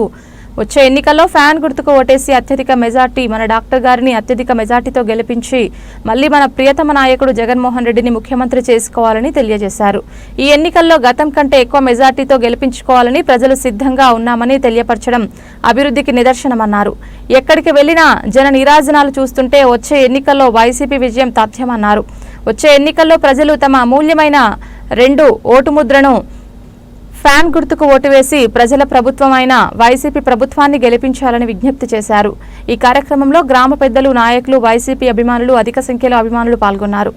వచ్చే ఎన్నికల్లో ఫ్యాన్ గుర్తుకు ఓటేసి అత్యధిక మెజార్టీ మన డాక్టర్ గారిని అత్యధిక మెజార్టీతో గెలిపించి మళ్లీ మన ప్రియతమ నాయకుడు జగన్మోహన్ రెడ్డిని ముఖ్యమంత్రి చేసుకోవాలని తెలియజేశారు. ఈ ఎన్నికల్లో గతం కంటే ఎక్కువ మెజార్టీతో గెలిపించుకోవాలని ప్రజలు సిద్ధంగా ఉన్నామని తెలియపరచడం అభివృద్ధికి నిదర్శనమన్నారు. ఎక్కడికి వెళ్లినా జన నీరాజనాలు చూస్తుంటే వచ్చే ఎన్నికల్లో వైసీపీ విజయం తథ్యమన్నారు. వచ్చే ఎన్నికల్లో ప్రజలు తమ అమూల్యమైన 2 ఓటు ముద్రను ఫ్యాన్ గుర్తుకు ఓటు వేసి ప్రజల ప్రభుత్వమైన వైసీపీ ప్రభుత్వాన్ని గెలిపించాలని విజ్ఞప్తి చేశారు. ఈ కార్యక్రమంలో గ్రామ పెద్దలు, నాయకులు, వైసీపీ అభిమానులు, అధిక సంఖ్యలో అభిమానులు పాల్గొన్నారు.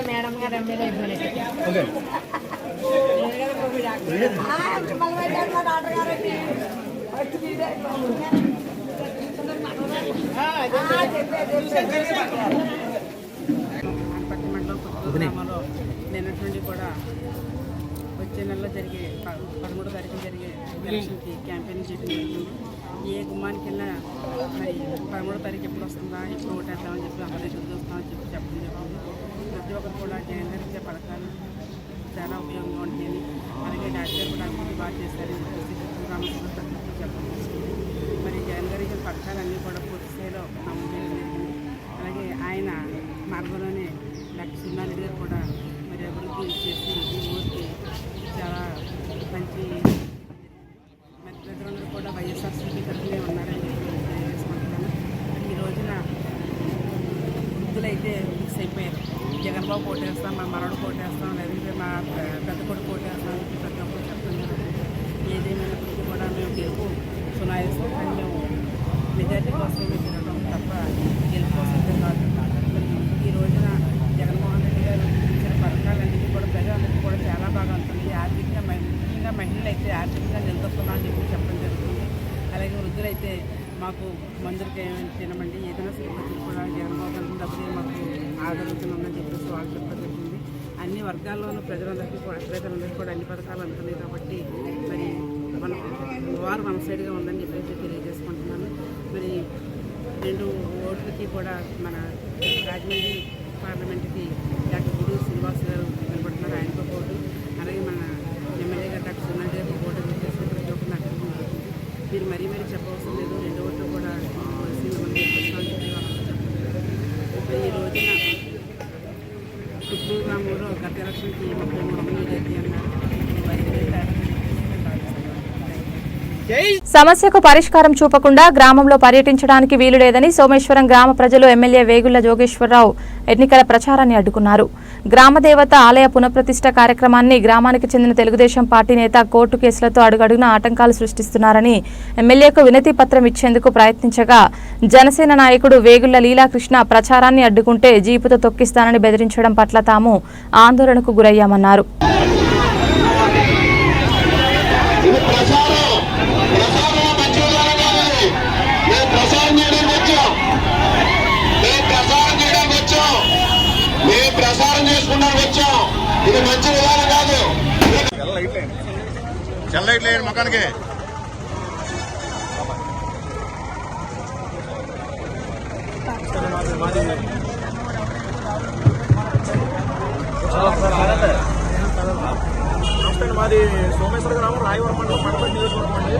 మేడం గారు నిన్నటి నుండి కూడా వచ్చే నెలలో జరిగే 13వ తారీఖున జరిగే ఎలక్షన్కి క్యాంపెయిన్ చేయడం జరుగుతుంది. ఏ గుమ్మానికి వెళ్ళినా మరి 13వ తారీఖు ఎప్పుడు వస్తుందా, ఎప్పుడు ఓటేద్దామని చెప్పి అందరూ ఎదురు చూస్తామని చెప్పి చెప్పడం జరుగుతుంది. ప్రతి ఒక్కరు కూడా జగన్ గారు ఇచ్చే పథకాలు చాలా ఉపయోగంగా ఉంటాయని, అలాగే డాక్టర్ కూడా అభివృద్ధి బాగా చేస్తారని చెప్పేసి రామకృష్ణ చెప్పడం జరుగుతుంది. మరి జగన్ గారు ఇచ్చిన పథకాలన్నీ కూడా పూర్తి స్థాయిలో అమలు చేయడం జరిగింది. అలాగే ఆయన మార్గంలోనే సున్నారెడ్డి గారు కూడా మరి అభివృద్ధి చేసి ఈ ఊరికి చాలా మంచి మరి ప్రజలందరూ కూడా వైఎస్ఆర్సీపీ తరఫునే ఉన్నారని చెప్పి తెలియజేసుకుంటున్నాను. ఈ రోజున వృద్ధులైతే ఫిక్స్ అయిపోయారు. జగన్ బాబు కోటేస్తాం, మా మనవడు కోటేస్తాం, లేదంటే మా పెద్ద కొడుకు కోటేస్తాం అని చెప్పి ప్రతి ఒక్కరు చెప్తున్నారు. ఏదేమైనా గురించి కూడా మేము గెలుపు సునాయిస్తాం, కానీ మేము మెజార్టీ కోసం తిరగడం తప్ప గెలుపు కోసం కాదు. ఈ రోజున జగన్మోహన్ రెడ్డి గారు ఇచ్చిన పథకాలన్నింటినీ కూడా ప్రజలందరికీ కూడా చాలా బాగా ఉంటుంది. ఆర్థికంగా ముఖ్యంగా మహిళలు అయితే ఆర్థికంగా నిలదొస్తున్నామని చెప్పి చెప్పడం జరుగుతుంది. అలాగే వృద్ధులైతే మాకు మందులకి ఏమైనా తినమండి, ఏదైనా సరిపడి కూడా జగన్మోహన్ రెడ్డి డబ్బులు మాకు ఆదరించనుందని చెప్పేసి వాళ్ళు చెప్పడం జరుగుతుంది. అన్ని వర్గాల్లోనూ ప్రజలందరికీ కూడా అన్ని పథకాలు అందుతున్నాయి కాబట్టి మరి వారు మన సైడ్గా ఉందని చెప్పేసి తెలియజేసుకుంటున్నాను. మరి 2 ఓట్లకి కూడా మన రాజమండ్రి పార్లమెంట్కి డాక్టర్ గుడి శ్రీనివాస్ గారు నిలబడుతున్నారు, ఆయనతో ఓటు. అలాగే మన ఎమ్మెల్యే గారు డాక్టర్ సున్నారెడ్డి గారికి ఓటు చేసిన ప్రతి ఒక్కరు నాకు జరుగుతుంది. మీరు మరీ చెప్పవలసిన లేదు, 2 ఓట్లు కూడా మరి ఈ రోజున పుత్తూరు గ్రామంలో గత ఎలక్షన్కి 33 మంది జరిగి అన్నారు. సమస్యకు పరిష్కారం చూపకుండా గ్రామంలో పర్యటించడానికి వీలు లేదని సోమేశ్వరం గ్రామ ప్రజలు ఎమ్మెల్యే వేగుళ్ల జోగేశ్వరరావు ఎన్నికల ప్రచారాన్ని అడ్డుకున్నారు. గ్రామదేవత ఆలయ పునఃప్రతిష్ఠ కార్యక్రమాన్ని గ్రామానికి చెందిన తెలుగుదేశం పార్టీ నేత కోర్టు కేసులతో అడుగడుగున ఆటంకాలు సృష్టిస్తున్నారని ఎమ్మెల్యేకు వినతి పత్రం ఇచ్చేందుకు ప్రయత్నించగా జనసేన నాయకుడు వేగుళ్ల లీలాకృష్ణ ప్రచారాన్ని అడ్డుకుంటే జీపుతో తొక్కిస్తానని బెదిరించడం పట్ల తాము ఆందోళనకు గురయ్యామన్నారు. ప్రసారం చేసుకున్నాను వచ్చాం, ఇది మంచి విధానం కాదు. చల్లైట్ లేని మొక్కనికి మాది సోమేశ్వర గ్రామం రాయవరం మండలం మండపేట నియోజకవర్గం అండి.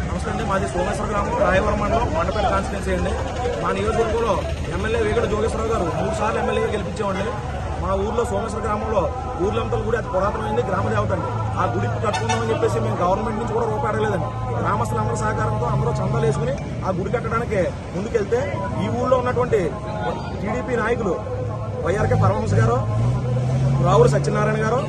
నమస్తే అండి, మాది సోమేశ్వర గ్రామం రాయవరం మండలం మండపేట కాన్స్టిట్యున్సీ అండి. మా నియోజకవర్గంలో ఎమ్మెల్యే వేగుళ్ల జోగేశ్వరరావు గారు 3 సార్లు ఎమ్మెల్యేగా గెలిపించామండి. మా ఊర్లో సోమేశ్వర గ్రామంలో ఊర్లంతల గుడి అతి పురాతనమైంది, గ్రామదేవత అండి. ఆ గుడి కట్టుకుందామని చెప్పేసి మేము గవర్నమెంట్ నుంచి కూడా రూపాయి అడగలేదండి. గ్రామస్తులందరూ సహకారంతో అందరూ చందాలు వేసుకుని ఆ గుడి కట్టడానికి ముందుకెళ్తే ఈ ఊళ్ళో ఉన్నటువంటి టీడీపీ నాయకులు వైఆర్కే పరమహంస గారు, రావుల సత్యనారాయణ గారు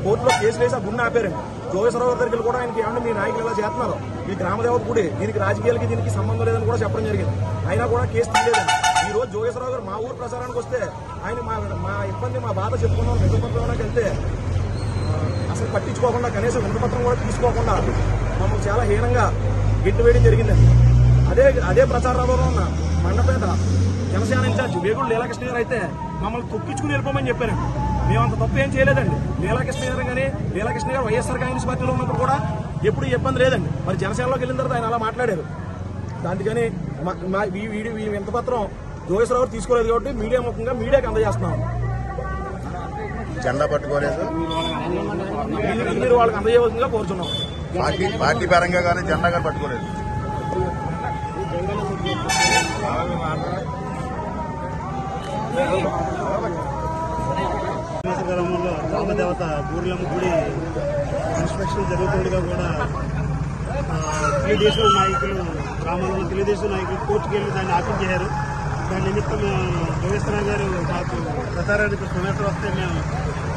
కోర్టులో కేసులు వేసి ఆ గుడిని ఆపారండి. జోగేశ్వరరావు గారి దగ్గర కూడా ఆయనకి ఏమంటే మీ నాయకులు ఎలా చేస్తున్నారు, ఈ గ్రామదేవత గుడి దీనికి రాజకీయాలకి దీనికి సంబంధం లేదని కూడా చెప్పడం జరిగింది. అయినా కూడా కేసు తీయలేదండి. ఈ రోజు జోగేశ్వరరావు గారు మా ఊరు ప్రచారానికి వస్తే ఆయన మా ఇబ్బంది మా బాధ చెప్పుకున్నాం, వింతపత్రంలోకి వెళ్తే అసలు పట్టించుకోకుండా కనీసం వింతపత్రం కూడా తీసుకోకుండా మమ్మల్ని చాలా హీనంగా గిట్టు వేయడం జరిగిందండి. అదే ప్రచారంలో ఉన్న మండపేట జనసేన ఇన్ఛార్జ్ వేగుళ్ల లీలాకృష్ణ గారు అయితే మమ్మల్ని తొక్కించుకుని వెళ్ళిపోమని చెప్పారండి. మేమంత తప్పు ఏం చేయలేదండి. లీలాకృష్ణ గారు కానీ లీలాకృష్ణ గారు వైఎస్ఆర్ కాంగ్రెస్ పార్టీలో ఉన్నప్పుడు కూడా ఎప్పుడు ఇబ్బంది లేదండి. మరి జనసేనలోకి వెళ్ళిన తర్వాత ఆయన అలా మాట్లాడారు. దాంట్లోని ఈ వింతపత్రం జోగేశ్వరరావు గారు తీసుకోలేదు కాబట్టి మీడియా ముఖంగా మీడియాకి అందజేస్తున్నాం. జెండా పట్టుకోలేదు, మీరు వాళ్ళకి అందజేయవలసిందిగా కోరుచున్నాం. పార్టీ పరంగా కానీ జెండా గారు పట్టుకోలేదు. గ్రామంలో గ్రామదేవత బూర్లమ్మ గుడి కన్స్ట్రక్షన్ జరుగుతుండగా కూడా తెలుగుదేశం నాయకులు గ్రామంలో తెలుగుదేశం నాయకులు కోర్టుకు వెళ్ళి దాన్ని ఆపించారు. దాని నిమిత్తం జోగేశ్వరరావు గారు మాకు ప్రచారానికి సుమేశ్వర వస్తే మేము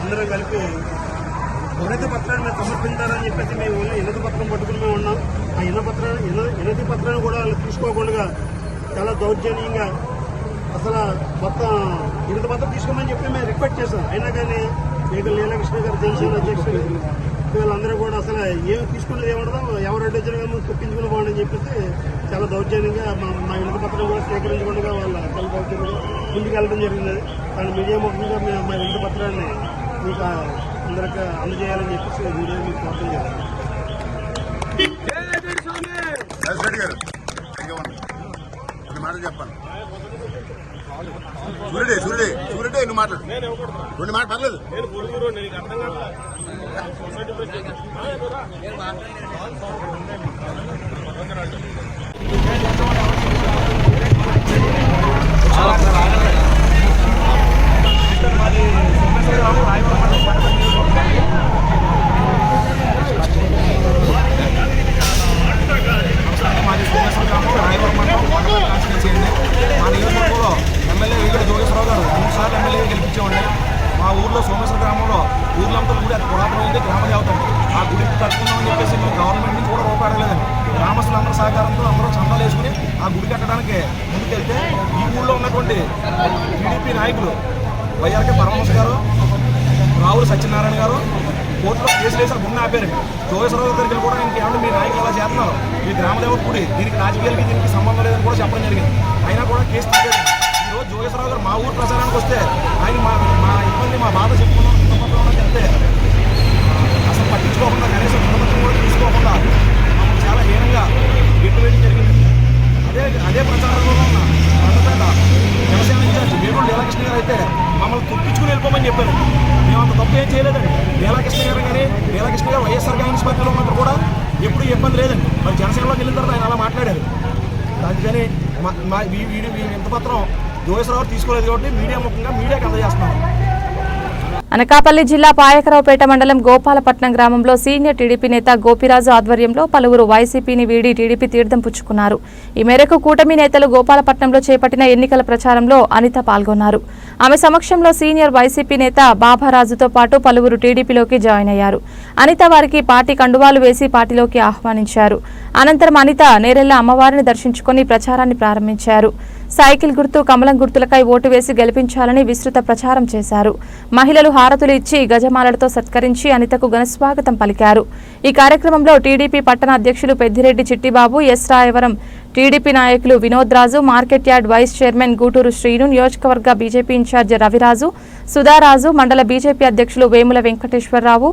అందరం కలిపి వినతి పత్రాన్ని మేము సమర్పించాలని చెప్పేసి మేము వినతి పత్రం పట్టుకుని మేము ఉన్నాం. ఆ వినతి పత్రాన్ని కూడా వాళ్ళు తీసుకోకుండా చాలా దౌర్జన్యంగా అసలు మొత్తం వినతి పత్రం తీసుకోమని చెప్పి మేము రిక్వెస్ట్ చేశాం. అయినా కానీ వేగుళ్ల లీలాకృష్ణ గారు జనసేన అధ్యక్షుడు వీళ్ళందరూ కూడా అసలు ఏం తీసుకునేది ఏముండదు, ఎవరు అడ్డు వచ్చినా కానీ తప్పించుకుని బాగుండని చెప్పేసి చాలా దౌర్జన్యంగా మా వినతి పత్రం కూడా స్వీకరించకుండా వాళ్ళ చాలా దౌర్జన్యంగా ముందుకు వెళ్ళడం జరిగింది. కానీ మీడియా ముఖ్యంగా మా వినతి పత్రాన్ని మీకు అందరికీ అందజేయాలని చెప్పేసి వీడియో మీకు ప్రార్థన చేస్తాను. మాటలు చెప్పాను. సూర్యుడే నువ్వు మాట్లాడు, రెండు మాట పర్లేదు. మా నియోజకవర్గంలో ఎమ్మెల్యే వీగడ జోగేశ్వరరావు గారు 3 సార్లు ఎమ్మెల్యే గెలిపించేవాడిని. మా ఊర్లో సోమేశ్వర గ్రామంలో ఊర్లంతా గుడి అది పురాతనమైంది, గ్రామ దేవత. ఆ గుడికి కట్టుకుందామని చెప్పేసి మేము గవర్నమెంట్ నుంచి కూడా రూపాయి అడగలేదండి. గ్రామస్తులందరూ సహకారంతో అందరూ చందాలు వేసుకుని ఆ గుడి కట్టడానికి ముందుకెళ్తే ఈ ఊళ్ళో ఉన్నటువంటి టీడీపీ నాయకులు వైఆర్కే పరమహంస గారు, రావుల సత్యనారాయణ గారు కోర్టులో కేసులు వేసి గుండె ఆపారండి. జోగేశ్వరరావు దగ్గరికి కూడా ఇంకేమంటే మీ నాయకులు ఎలా చేస్తున్నారు, మీ గ్రామదేవత గుడి, దీనికి రాజకీయాలకి దీనికి సంబంధం లేదని కూడా చెప్పడం జరిగింది. అయినా కూడా కేసు తీయలేదు. ఈరోజు జోగేశ్వరరావు గారు మా ఊరు ప్రచారానికి వస్తే ఆయన మా ఇబ్బంది మా బాధ చెప్పుకున్నాం వెళ్తే అసలు పట్టించుకోకుండా కనీసం కుటుంబం కూడా తీసుకోకుండా మమ్మల్ని చాలా హీనంగా గెట్టువేయడం జరిగింది. అదే ప్రచారంలో ఉన్న బండపేట జనసేన ఇన్ఛార్జ్ వేగూరు లీలాకృష్ణ గారు అయితే మమ్మల్ని తొక్కించుకుని వెళ్ళిపోమని చెప్పారు. మేము అంత తప్పు ఏం చేయలేదండి. లీలాకృష్ణ గారు కానీ లీలాకృష్ణ గారు వైఎస్ఆర్ కాంగ్రెస్ పార్టీలో ఉన్నప్పుడు కూడా ఎప్పుడు ఇబ్బంది లేదండి. మరి జనసేనలోకి వెళ్ళిన తర్వాత ఆయన అలా మాట్లాడారు. అందుకని ఈ వింతపత్రం జోగేశ్వరరావు తీసుకోలేదు కాబట్టి మీడియా ముఖ్యంగా మీడియాకి అందజేస్తున్నాం. అనకాపల్లి జిల్లా పాయకరావుపేట మండలం గోపాలపట్నం గ్రామంలో సీనియర్ టీడీపీ నేత గోపిరాజు ఆధ్వర్యంలో పలువురు వైసీపీని వీడి టీడీపీ తీర్థం పుచ్చుకున్నారు. ఈ మేరకు కూటమి నేతలు గోపాలపట్నంలో చేపట్టిన ఎన్నికల ప్రచారంలో అనిత పాల్గొన్నారు. ఆమె సమక్షంలో సీనియర్ వైసీపీ నేత బాబారాజుతో పాటు పలువురు టీడీపీలోకి జాయిన్ అయ్యారు. అనిత వారికి పార్టీ కండువాలు వేసి పార్టీలోకి ఆహ్వానించారు. అనంతరం అనిత నేరెళ్ల అమ్మవారిని దర్శించుకుని ప్రచారాన్ని ప్రారంభించారు. సైకిల్ గుర్తు, కమలం గుర్తులకై ఓటు వేసి గెలిపించాలని విస్తృత ప్రచారం చేశారు. మహిళలు హారతులు ఇచ్చి గజమాలలతో సత్కరించి అనితకు ఘనస్వాగతం పలికారు. ఈ కార్యక్రమంలో టీడీపీ పట్టణ అధ్యక్షులు పెద్దిరెడ్డి చిట్టిబాబు, ఎస్ రాయవరం టీడీపీ నాయకులు Vinod Raju, market yard vice chairman Guturu Srinu, నియోజకవర్గ బీజేపీ ఇన్ఛార్జి రవిరాజు, సుధారాజు, మండల బీజేపీ అధ్యక్షులు వేముల వెంకటేశ్వరరావు,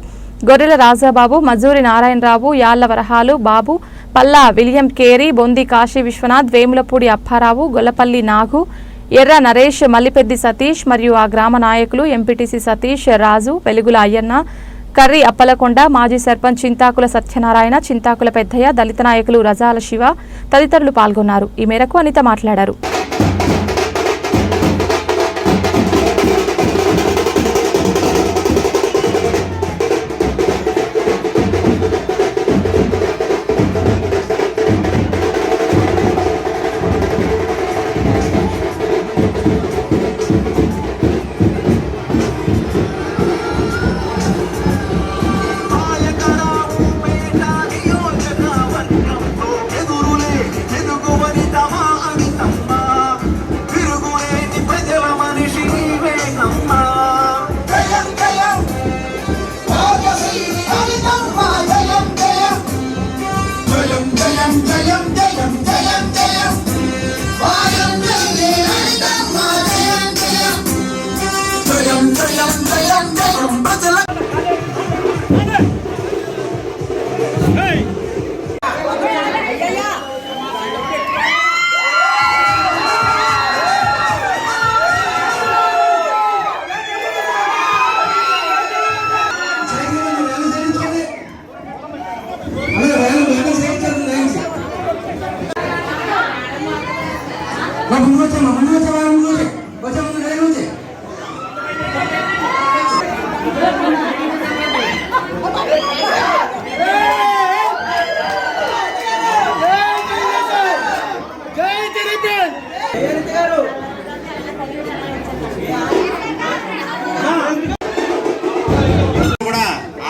గొర్రెల రాజాబాబు, మజూరి నారాయణరావు, యాళ్ల వరహాలు బాబు, పల్లా విలియం కేరీ, బొంది కాశీ విశ్వనాథ్, వేములపూడి అప్పారావు, గొల్లపల్లి నాగు, ఎర్ర నరేష్, మల్లిపెద్ది సతీష్ మరియు ఆ గ్రామ నాయకులు ఎంపీటీసీ సతీష్, రాజు, వెలుగుల అయ్యన్న, కర్రి అప్పలకొండ, మాజీ సర్పంచ్ చింతాకుల సత్యనారాయణ, చింతాకుల పెద్దయ్య, దళిత నాయకులు రజాల శివ తదితరులు పాల్గొన్నారు. ఈ మేరకు అనిత మాట్లాడారు.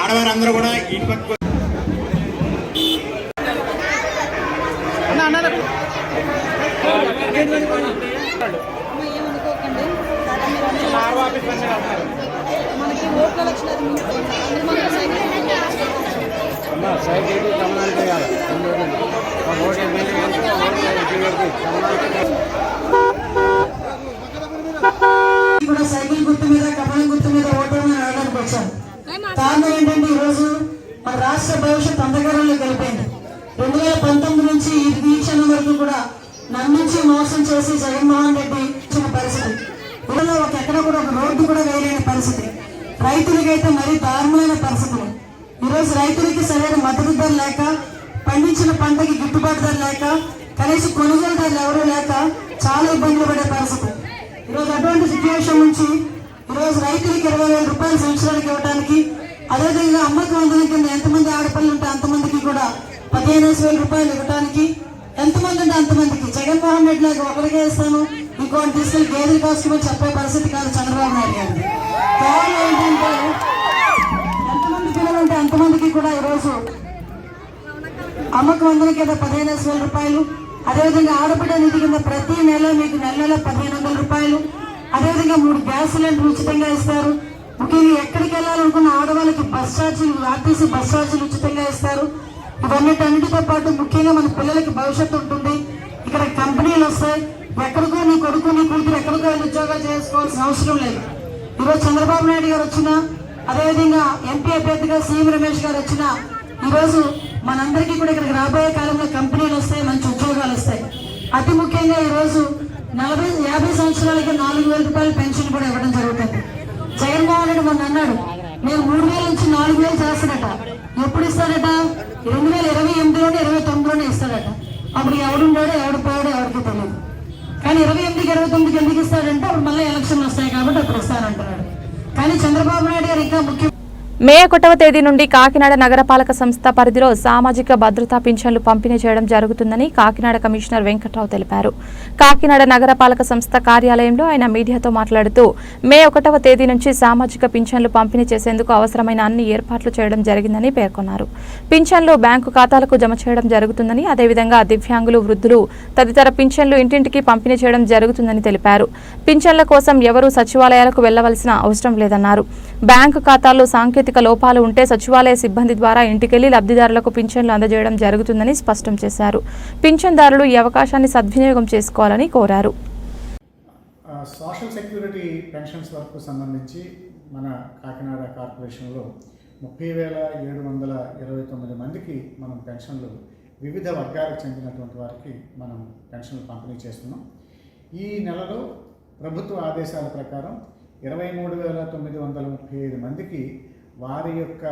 ఆడవారందరూ కూడా ఇంటి పక్క మనకి ఓట్ల లక్షలాది కారణం ఏంటంటే ఈరోజు మన రాష్ట్ర భవిష్యత్ అంధకారంలో కలిపింది. 2019 నుంచి ఈ క్షణం వరకు కూడా నమ్మించి మోసం చేసి జగన్మోహన్ రెడ్డి ఇచ్చిన పరిస్థితి. ఊళ్ళో ఎక్కడ కూడా ఒక రోడ్డు కూడా వేయలేని పరిస్థితి. రైతులకైతే మరీ దారుణమైన పరిస్థితులు. ఈరోజు రైతులకి సరైన మద్దతు ధర లేక, పండించిన పంటకి గిట్టుబాటు ధర లేక, కనీసం కొనుగోలుదారులు ఎవరూ లేక చాలా ఇబ్బందులు పడే పరిస్థితి. ఈరోజు అటువంటి సిచ్యువేషన్ నుంచి ఈరోజు రైతులకి 20,000 రూపాయలు సంవత్సరానికి ఇవ్వడానికి, అదేవిధంగా అమ్మకు వందల కింద ఎంతమంది ఆడపిల్లలు ఉంటే అంతమందికి కూడా 15,000 రూపాయలు ఇవ్వడానికి, ఎంతమంది ఉంటే అంతమందికి. జగన్మోహన్ రెడ్డి నాకు ఒకరికే ఇస్తాను, ఇంకోటి తీసుకెళ్లి గేదెలు కాసుకోమని చెప్పే పరిస్థితి కాదు చంద్రబాబు నాయుడు గారు. కేవలం ఏంటంటే ఎంతమంది పిల్లలు ఉంటే అంతమందికి కూడా ఈరోజు అమ్మకు వందల కింద 15,000 రూపాయలు, అదేవిధంగా ఆడబిడ్డ నిధి కింద ప్రతి నెల మీకు నెల 1,500 రూపాయలు, అదేవిధంగా 3 గ్యాస్ సిలిండర్లు ఉచితంగా ఇస్తారు. ముఖ్యంగా ఎక్కడికి వెళ్ళాలనుకున్న ఆడవాళ్ళకి బస్ ఛార్జీలు, ఆర్టీసీ బస్ ఛార్జీలు ఉచితంగా ఇస్తారు. ఇవన్నిటన్నిటితో పాటు ముఖ్యంగా మన పిల్లలకి భవిష్యత్తు ఉంటుంది. ఇక్కడ కంపెనీలు వస్తాయి. ఎక్కడికో నీ కొడుకు నీ కూతురు ఎక్కడికో వెళ్ళి ఉద్యోగాలు చేసుకోవాల్సిన అవసరం లేదు. ఈరోజు చంద్రబాబు నాయుడు గారు వచ్చినా, అదేవిధంగా ఎంపీ అభ్యర్థిగా సీఎం రమేష్ గారు వచ్చినా, ఈరోజు మనందరికీ కూడా ఇక్కడికి రాబోయే కాలంలో కంపెనీలు వస్తాయి, మంచి ఉద్యోగాలు వస్తాయి. అతి ముఖ్యంగా ఈరోజు 40-50 సంవత్సరాలకి 4,000 రూపాయలు పెన్షన్ కూడా ఇవ్వడం జరుగుతుంది. జగన్మోహన్ రెడ్డి మొన్న అన్నాడు, నేను 3,000 నుంచి 4,000 చేస్తాడట. ఎప్పుడు ఇస్తాడట? 2028లోనే 29లోనే ఇస్తాడట. అప్పుడు ఎవడుండాడో ఎవడు పోయాడో ఎవరికి తెలియదు. కానీ 28కి 29కి ఎందుకు ఇస్తాడంటే అప్పుడు మళ్ళీ ఎలక్షన్లు వస్తాయి కాబట్టి అప్పుడు ఇస్తానంటున్నాడు. కానీ చంద్రబాబు నాయుడు గారు ఇంకా ముఖ్యం. మే 1వ తేదీ నుండి కాకినాడ నగరపాలక సంస్థ పరిధిలో సామాజిక భద్రతా పింఛన్లు పంపిణీ చేయడం జరుగుతుందని కాకినాడ కమిషనర్ వెంకట్రావు తెలిపారు. కాకినాడ నగరపాలక సంస్థ కార్యాలయంలో ఆయన మీడియాతో మాట్లాడుతూ మే 1వ తేదీ నుంచి సామాజిక పింఛన్లు పంపిణీ చేసేందుకు అవసరమైన అన్ని ఏర్పాట్లు చేయడం జరిగిందని పేర్కొన్నారు. పింఛన్లు బ్యాంకు ఖాతాలకు జమ చేయడం జరుగుతుందని, అదేవిధంగా దివ్యాంగులు, వృద్ధులు తదితర పింఛన్లు ఇంటింటికి పంపిణీ చేయడం జరుగుతుందని తెలిపారు. పింఛన్ల కోసం ఎవరూ సచివాలయాలకు వెళ్లవలసిన అవసరం లేదన్నారు. బ్యాంకు ఖాతాల్లో సాంకేతిక లోపాలు ఉంటే సచివాలయ సిబ్బంది ద్వారా ఇంటికెళ్లి లబ్ధిదారులకు పింఛన్లు అందజేయడం జరుగుతుందని స్పష్టం చేశారు. పింఛన్దారులు ఈ అవకాశాన్ని సద్వినియోగం చేసుకోవాలని కోరారు. సోషల్ సెక్యూరిటీ పెన్షన్స్ వరకు సంబంధించి మన కాకినాడ కార్పొరేషన్లో 30,729 మందికి మనం పెన్షన్లు వివిధ వర్గాలకు చెందినటువంటి వారికి మనం పెన్షన్లు పంపిణీ చేస్తున్నాం. ఈ నెలలో ప్రభుత్వ ఆదేశాల ప్రకారం 23,935 మందికి వారి యొక్క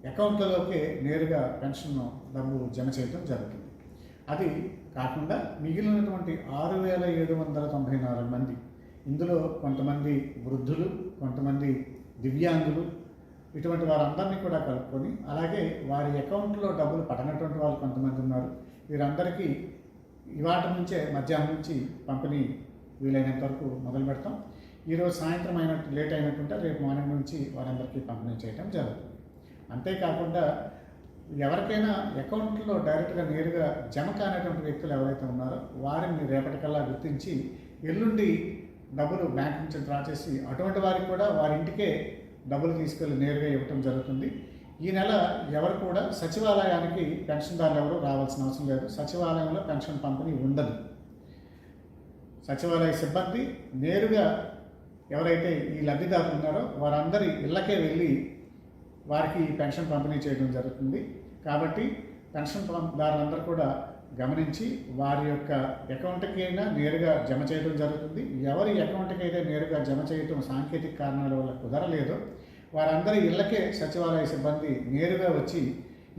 అకౌంట్లలోకి నేరుగా పెన్షన్ డబ్బు జమ చేయడం జరుగుతుంది. అది కాకుండా మిగిలినటువంటి 6,794 మంది, ఇందులో కొంతమంది వృద్ధులు, కొంతమంది దివ్యాంగులు, ఇటువంటి వారందరినీ కూడా కలుపుకొని, అలాగే వారి అకౌంట్లో డబ్బులు పడనటువంటి వాళ్ళు కొంతమంది ఉన్నారు. వీరందరికీ ఇవాటి నుంచే మధ్యాహ్నం నుంచి పంపిణీ వీలైనంత వరకు మొదలు పెడతాం. ఈరోజు సాయంత్రం లేట్ అయినట్టుంటే రేపు మార్నింగ్ నుంచి వారందరికీ పంపిణీ చేయడం జరుగుతుంది. అంతేకాకుండా ఎవరికైనా అకౌంట్లో డైరెక్ట్గా నేరుగా జమ కానటువంటి వ్యక్తులు ఎవరైతే ఉన్నారో వారిని రేపటికల్లా గుర్తించి ఎల్లుండి డబ్బులు బ్యాంక్ నుంచి డ్రా చేసి అటువంటి వారికి కూడా వారి ఇంటికే డబ్బులు తీసుకెళ్ళి నేరుగా ఇవ్వటం జరుగుతుంది. ఈ నెల ఎవరు కూడా సచివాలయానికి పెన్షన్దారులు ఎవరు రావాల్సిన అవసరం లేదు. సచివాలయంలో పెన్షన్ పంపిణీ ఉండదు. సచివాలయ సిబ్బంది నేరుగా ఎవరైతే ఈ లబ్ధిదారులు ఉన్నారో వారందరి ఇళ్ళకే వెళ్ళి వారికి పెన్షన్ పంపిణీ చేయడం జరుగుతుంది. కాబట్టి పెన్షన్ దారులందరూ కూడా గమనించి వారి యొక్క అకౌంట్కి అయినా నేరుగా జమ చేయడం జరుగుతుంది. ఎవరి అకౌంట్కి అయితే నేరుగా జమ చేయడం సాంకేతిక కారణాల వల్ల కుదరలేదో వారందరి ఇళ్ళకే సచివాలయ సిబ్బంది నేరుగా వచ్చి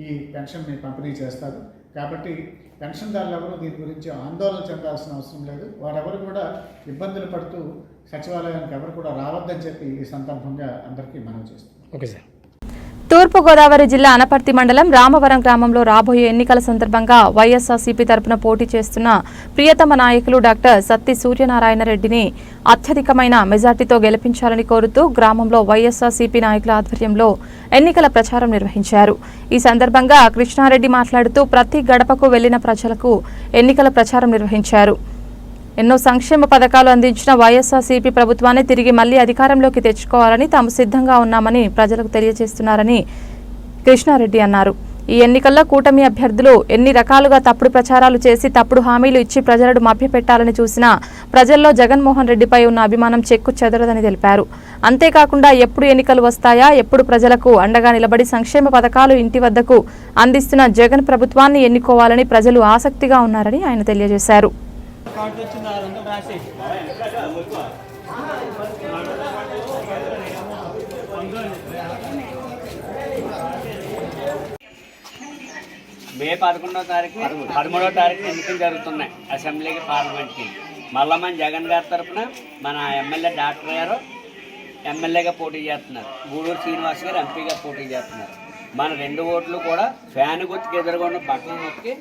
ఈ పెన్షన్ని పంపిణీ చేస్తారు. కాబట్టి పెన్షన్దారులు ఎవరు దీని గురించి ఆందోళన చెందాల్సిన అవసరం లేదు. వారెవరు కూడా ఇబ్బందులు పడుతూ సచివాలయానికి ఎవరు కూడా రావద్దని చెప్పి ఈ సందర్భంగా అందరికీ మనవి చేస్తాం. Okay sir. తూర్పుగోదావరి జిల్లా అనపర్తి మండలం రామవరం గ్రామంలో రాబోయే ఎన్నికల సందర్భంగా వైఎస్ఆర్సీపీ తరపున పోటీ చేస్తున్న ప్రియతమ నాయకులు డాక్టర్ సత్తి సూర్యనారాయణ రెడ్డిని అత్యధికమైన మెజార్టీతో గెలిపించాలని కోరుతూ గ్రామంలో వైఎస్ఆర్సీపీ నాయకుల ఆధ్వర్యంలో ఎన్నికల ప్రచారం నిర్వహించారు. ఈ సందర్భంగా కృష్ణారెడ్డి మాట్లాడుతూ ప్రతి గడపకు వెళ్లిన ప్రజలకు ఎన్నికల ప్రచారం నిర్వహించారు. ఎన్నో సంక్షేమ పథకాలు అందించిన వైఎస్ఆర్సీపీ ప్రభుత్వాన్ని తిరిగి మళ్లీ అధికారంలోకి తెచ్చుకోవాలని తాము సిద్ధంగా ఉన్నామని ప్రజలకు తెలియజేస్తున్నారని కృష్ణారెడ్డి అన్నారు. ఈ ఎన్నికల్లో కూటమి అభ్యర్థులు ఎన్ని రకాలుగా తప్పుడు ప్రచారాలు చేసి తప్పుడు హామీలు ఇచ్చి ప్రజలను మభ్యపెట్టాలని చూసినా ప్రజల్లో జగన్మోహన్ రెడ్డిపై ఉన్న అభిమానం చెక్కు చెదరదని తెలిపారు. అంతేకాకుండా ఎప్పుడు ఎన్నికలు వస్తాయా, ఎప్పుడు ప్రజలకు అండగా నిలబడి సంక్షేమ పథకాలు ఇంటి వద్దకు అందిస్తున్న జగన్ ప్రభుత్వాన్ని ఎన్నుకోవాలని ప్రజలు ఆసక్తిగా ఉన్నారని ఆయన తెలియజేశారు. మే 11వ తారీఖు 13వ తారీఖు ఎన్నికలు జరుగుతున్నాయి అసెంబ్లీకి, పార్లమెంట్కి. మళ్ళీ మన జగన్ గారి తరఫున మన ఎమ్మెల్యే డాక్టర్ గారు ఎమ్మెల్యేగా పోటీ చేస్తున్నారు, గూడూరు శ్రీనివాస్ గారు ఎంపీగా పోటీ చేస్తున్నారు. మన 2 ఓట్లు కూడా ఫ్యాన్ గుర్తుకు ఎదురుగా ఉన్న బట్టలు నొక్కి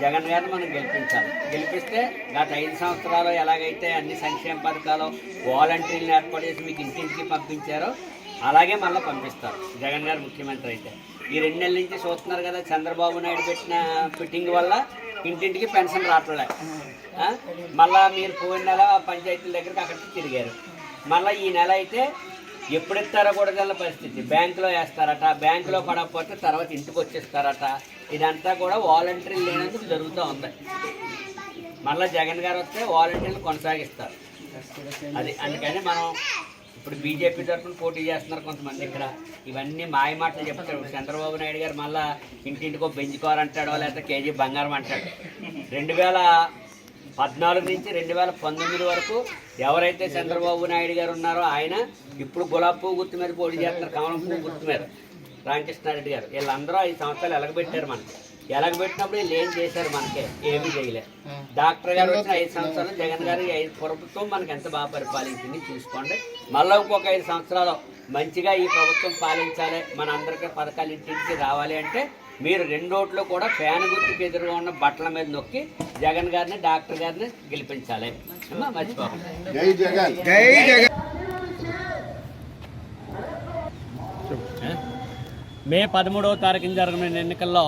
జగన్ గారిని మనం గెలిపించాలి. గెలిపిస్తే గత 5 సంవత్సరాలు ఎలాగైతే అన్ని సంక్షేమ పథకాలు వాలంటీర్లను ఏర్పాటు చేసి మీకు ఇంటింటికి పంపించారో అలాగే మళ్ళీ పంపిస్తారు జగన్ గారు ముఖ్యమంత్రి అయితే. ఈ 2 నెలల నుంచి చూస్తున్నారు కదా, చంద్రబాబు నాయుడు పెట్టిన ఫిట్టింగ్ వల్ల ఇంటింటికి పెన్షన్ రావట్లే. మళ్ళీ మీరు పోయిన నెల పంచాయతీల దగ్గరికి అక్కడికి తిరిగారు. మళ్ళీ ఈ నెల అయితే ఎప్పుడు ఇస్తారో కూడా తెలియని పరిస్థితి. బ్యాంకులో వేస్తారట, బ్యాంకులో పడకపోతే తర్వాత ఇంటికి వచ్చేస్తారట. ఇదంతా కూడా వాలంటీర్లు లేనందుకు జరుగుతూ ఉంది. మళ్ళీ జగన్ గారు వస్తే వాలంటీర్లు కొనసాగిస్తారు. అది అందుకని మనం ఇప్పుడు బీజేపీ తరఫున పోటీ చేస్తున్నారు కొంతమంది. ఇక్కడ ఇవన్నీ మాయ మాటలు చెప్తాడు. చంద్రబాబు నాయుడు గారు మళ్ళీ ఇంటింటికో బెంచుకోరు అంటాడో లేకపోతే కేజీ బంగారం అంటాడు. 2014 నుంచి 2019 వరకు ఎవరైతే చంద్రబాబు నాయుడు గారు ఉన్నారో ఆయన ఇప్పుడు గులాబీ పువ్వు గుర్తు మీద పోటీ చేస్తున్నారు, కమలం పువ్వు గుర్తు మీద రామకృష్ణారెడ్డి గారు. వీళ్ళందరూ 5 సంవత్సరాలు ఎలగబెట్టారు. మనకి ఎలగబెట్టినప్పుడు వీళ్ళు ఏం చేశారు? మనకే ఏమీ చేయలేదు. డాక్టర్ గారు వచ్చిన 5 సంవత్సరాలు జగన్ గారు ప్రభుత్వం మనకి ఎంత బాగా పరిపాలించింది చూసుకోండి. మళ్ళీ ఇంకొక 5 సంవత్సరాలు మంచిగా ఈ ప్రభుత్వం పాలించాలి, మన అందరికీ పథకాలు ఇంటింటికి రావాలి అంటే మీరు 2 ఓట్లు కూడా ఫ్యాన్ గుర్తుకు ఎదురుగా ఉన్న బట్టల మీద నొక్కి జగన్ గారిని డాక్టర్ గారిని గెలిపించాలి. మర్చిపోకండి. జై జగన్, జై జగన్. మే 13వ తారీఖున జరగనున్న ఎన్నికల్లో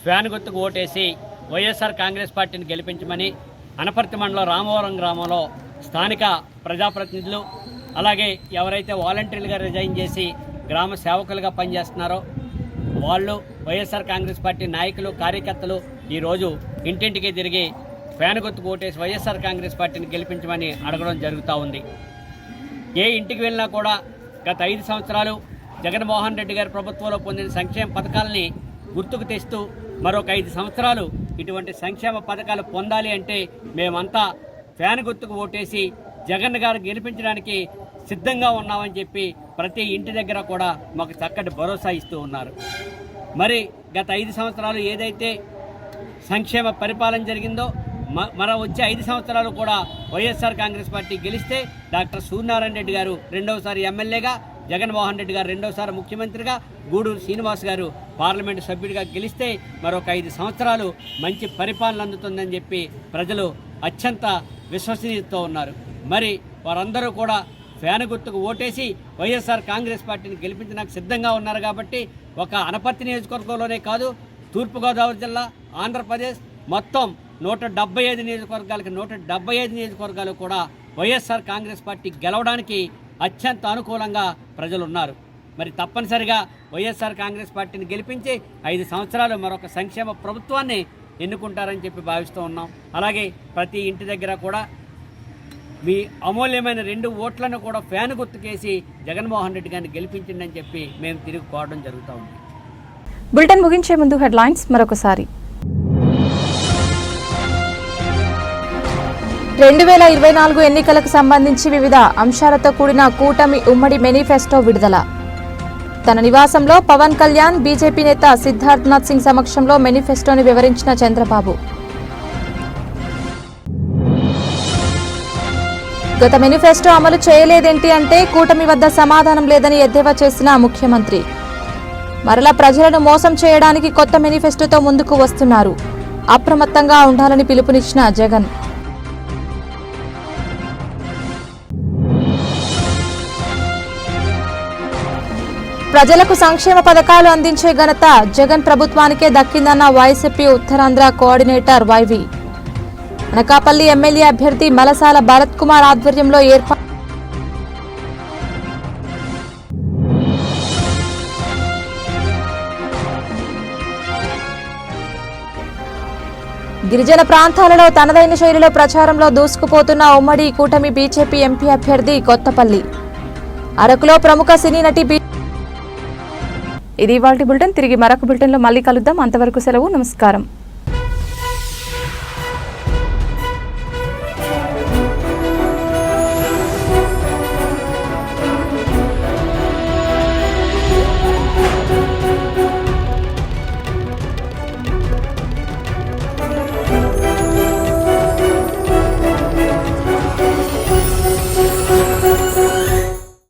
ఫ్యాన్ గుర్తుకు ఓటేసి వైఎస్ఆర్ కాంగ్రెస్ పార్టీని గెలిపించమని అనపర్తి మండలం రామవరం గ్రామంలో స్థానిక ప్రజాప్రతినిధులు, అలాగే ఎవరైతే వాలంటీర్లుగా రిజైన్ చేసి గ్రామ సేవకులుగా పనిచేస్తున్నారో వాళ్ళు, వైఎస్ఆర్ కాంగ్రెస్ పార్టీ నాయకులు, కార్యకర్తలు ఈరోజు ఇంటింటికి తిరిగి ఫ్యాన్ గుర్తుకు ఓటేసి వైఎస్ఆర్ కాంగ్రెస్ పార్టీని గెలిపించమని అడగడం జరుగుతూ ఉంది. ఏ ఇంటికి వెళ్ళినా కూడా గత 5 సంవత్సరాలు జగన్మోహన్ రెడ్డి గారి ప్రభుత్వంలో పొందిన సంక్షేమ పథకాలని గుర్తుకు తెస్తూ మరొక 5 సంవత్సరాలు ఇటువంటి సంక్షేమ పథకాలు పొందాలి అంటే మేమంతా ఫ్యాన్ గుర్తుకు ఓటేసి జగన్ గారు గెలిపించడానికి సిద్ధంగా ఉన్నామని చెప్పి ప్రతి ఇంటి దగ్గర కూడా మాకు చక్కటి భరోసా ఇస్తూ ఉన్నారు. మరి గత 5 సంవత్సరాలు ఏదైతే సంక్షేమ పరిపాలన జరిగిందో మరో వచ్చే 5 సంవత్సరాలు కూడా వైఎస్ఆర్ కాంగ్రెస్ పార్టీ గెలిస్తే డాక్టర్ సూర్యనారాయణ రెడ్డి గారు 2వసారి ఎమ్మెల్యేగా, జగన్మోహన్ రెడ్డి గారు 2వసారి ముఖ్యమంత్రిగా, గూడూరు శ్రీనివాస్ గారు పార్లమెంటు సభ్యుడిగా గెలిస్తే మరొక 5 సంవత్సరాలు మంచి పరిపాలన అందుతుందని చెప్పి ప్రజలు అత్యంత విశ్వసనీయతతో ఉన్నారు. మరి వారందరూ కూడా ఫ్యాన్ గుర్తుకు ఓటేసి వైఎస్ఆర్ కాంగ్రెస్ పార్టీని గెలిపించడానికి సిద్ధంగా ఉన్నారు. కాబట్టి ఒక అనపర్తి నియోజకవర్గంలోనే కాదు, తూర్పుగోదావరి జిల్లా, ఆంధ్రప్రదేశ్ మొత్తం 175 నియోజకవర్గాలకి 175 నియోజకవర్గాలు కూడా వైఎస్ఆర్ కాంగ్రెస్ పార్టీ గెలవడానికి అత్యంత అనుకూలంగా ప్రజలు ఉన్నారు. మరి తప్పనిసరిగా వైఎస్ఆర్ కాంగ్రెస్ పార్టీని గెలిపించి 5 సంవత్సరాలు మరొక సంక్షేమ ప్రభుత్వాన్ని ఎన్నుకుంటారని చెప్పి భావిస్తూ ఉన్నాం. అలాగే ప్రతి ఇంటి దగ్గర కూడా మీ అమూల్యమైన 2 ఓట్లను కూడా ఫ్యాన్ గుర్తుకేసి జగన్మోహన్ రెడ్డి గారిని గెలిపించండి అని చెప్పి మేము తిరిగి కోరడం జరుగుతూ ఉంది. బులెటిన్ ముగించే ముందు హెడ్లైన్స్ మరొకసారి. 2024 ఎన్నికలకు సంబంధించి వివిధ అంశాలతో కూడిన కూటమి ఉమ్మడి మేనిఫెస్టో విడుదల. తన నివాసంలో పవన్ కళ్యాణ్, బీజేపీ నేత సిద్ధార్థనాథ్ సింగ్ సమక్షంలో మేనిఫెస్టోని వివరించిన చంద్రబాబు. గత మేనిఫెస్టో అమలు చేయలేదేంటి అంటే కూటమి వద్ద సమాధానం లేదని ఎద్దేవా చేసిన ముఖ్యమంత్రి. మరలా ప్రజలను మోసం చేయడానికి కొత్త మేనిఫెస్టోతో ముందుకు వస్తున్నారు. అప్రమత్తంగా ఉండాలని పిలుపునిచ్చిన జగన్. ప్రజలకు సంక్షేమ పథకాలు అందించే ఘనత జగన్ ప్రభుత్వానికే దక్కిందన్న YCP Uttarandhra coordinator YV. Anakapalli MLA అభ్యర్థి మలసాల భరత్ కుమార్ ఆధ్వర్యంలో ఏర్పాటు గిరిజన ప్రాంతాలలో తనదైన శైలిలో ప్రచారంలో దూసుకుపోతున్న ఉమ్మడి కూటమి బీజేపీ ఎంపీ అభ్యర్థి కొత్తపల్లి. అరకులో ప్రముఖ సినీ నటి ఇది ఇవాల్టి బులెటిన్. తిరిగి మరొక బులెటిన్లో మళ్ళీ కలుద్దాం. అంతవరకు సెలవు. నమస్కారం.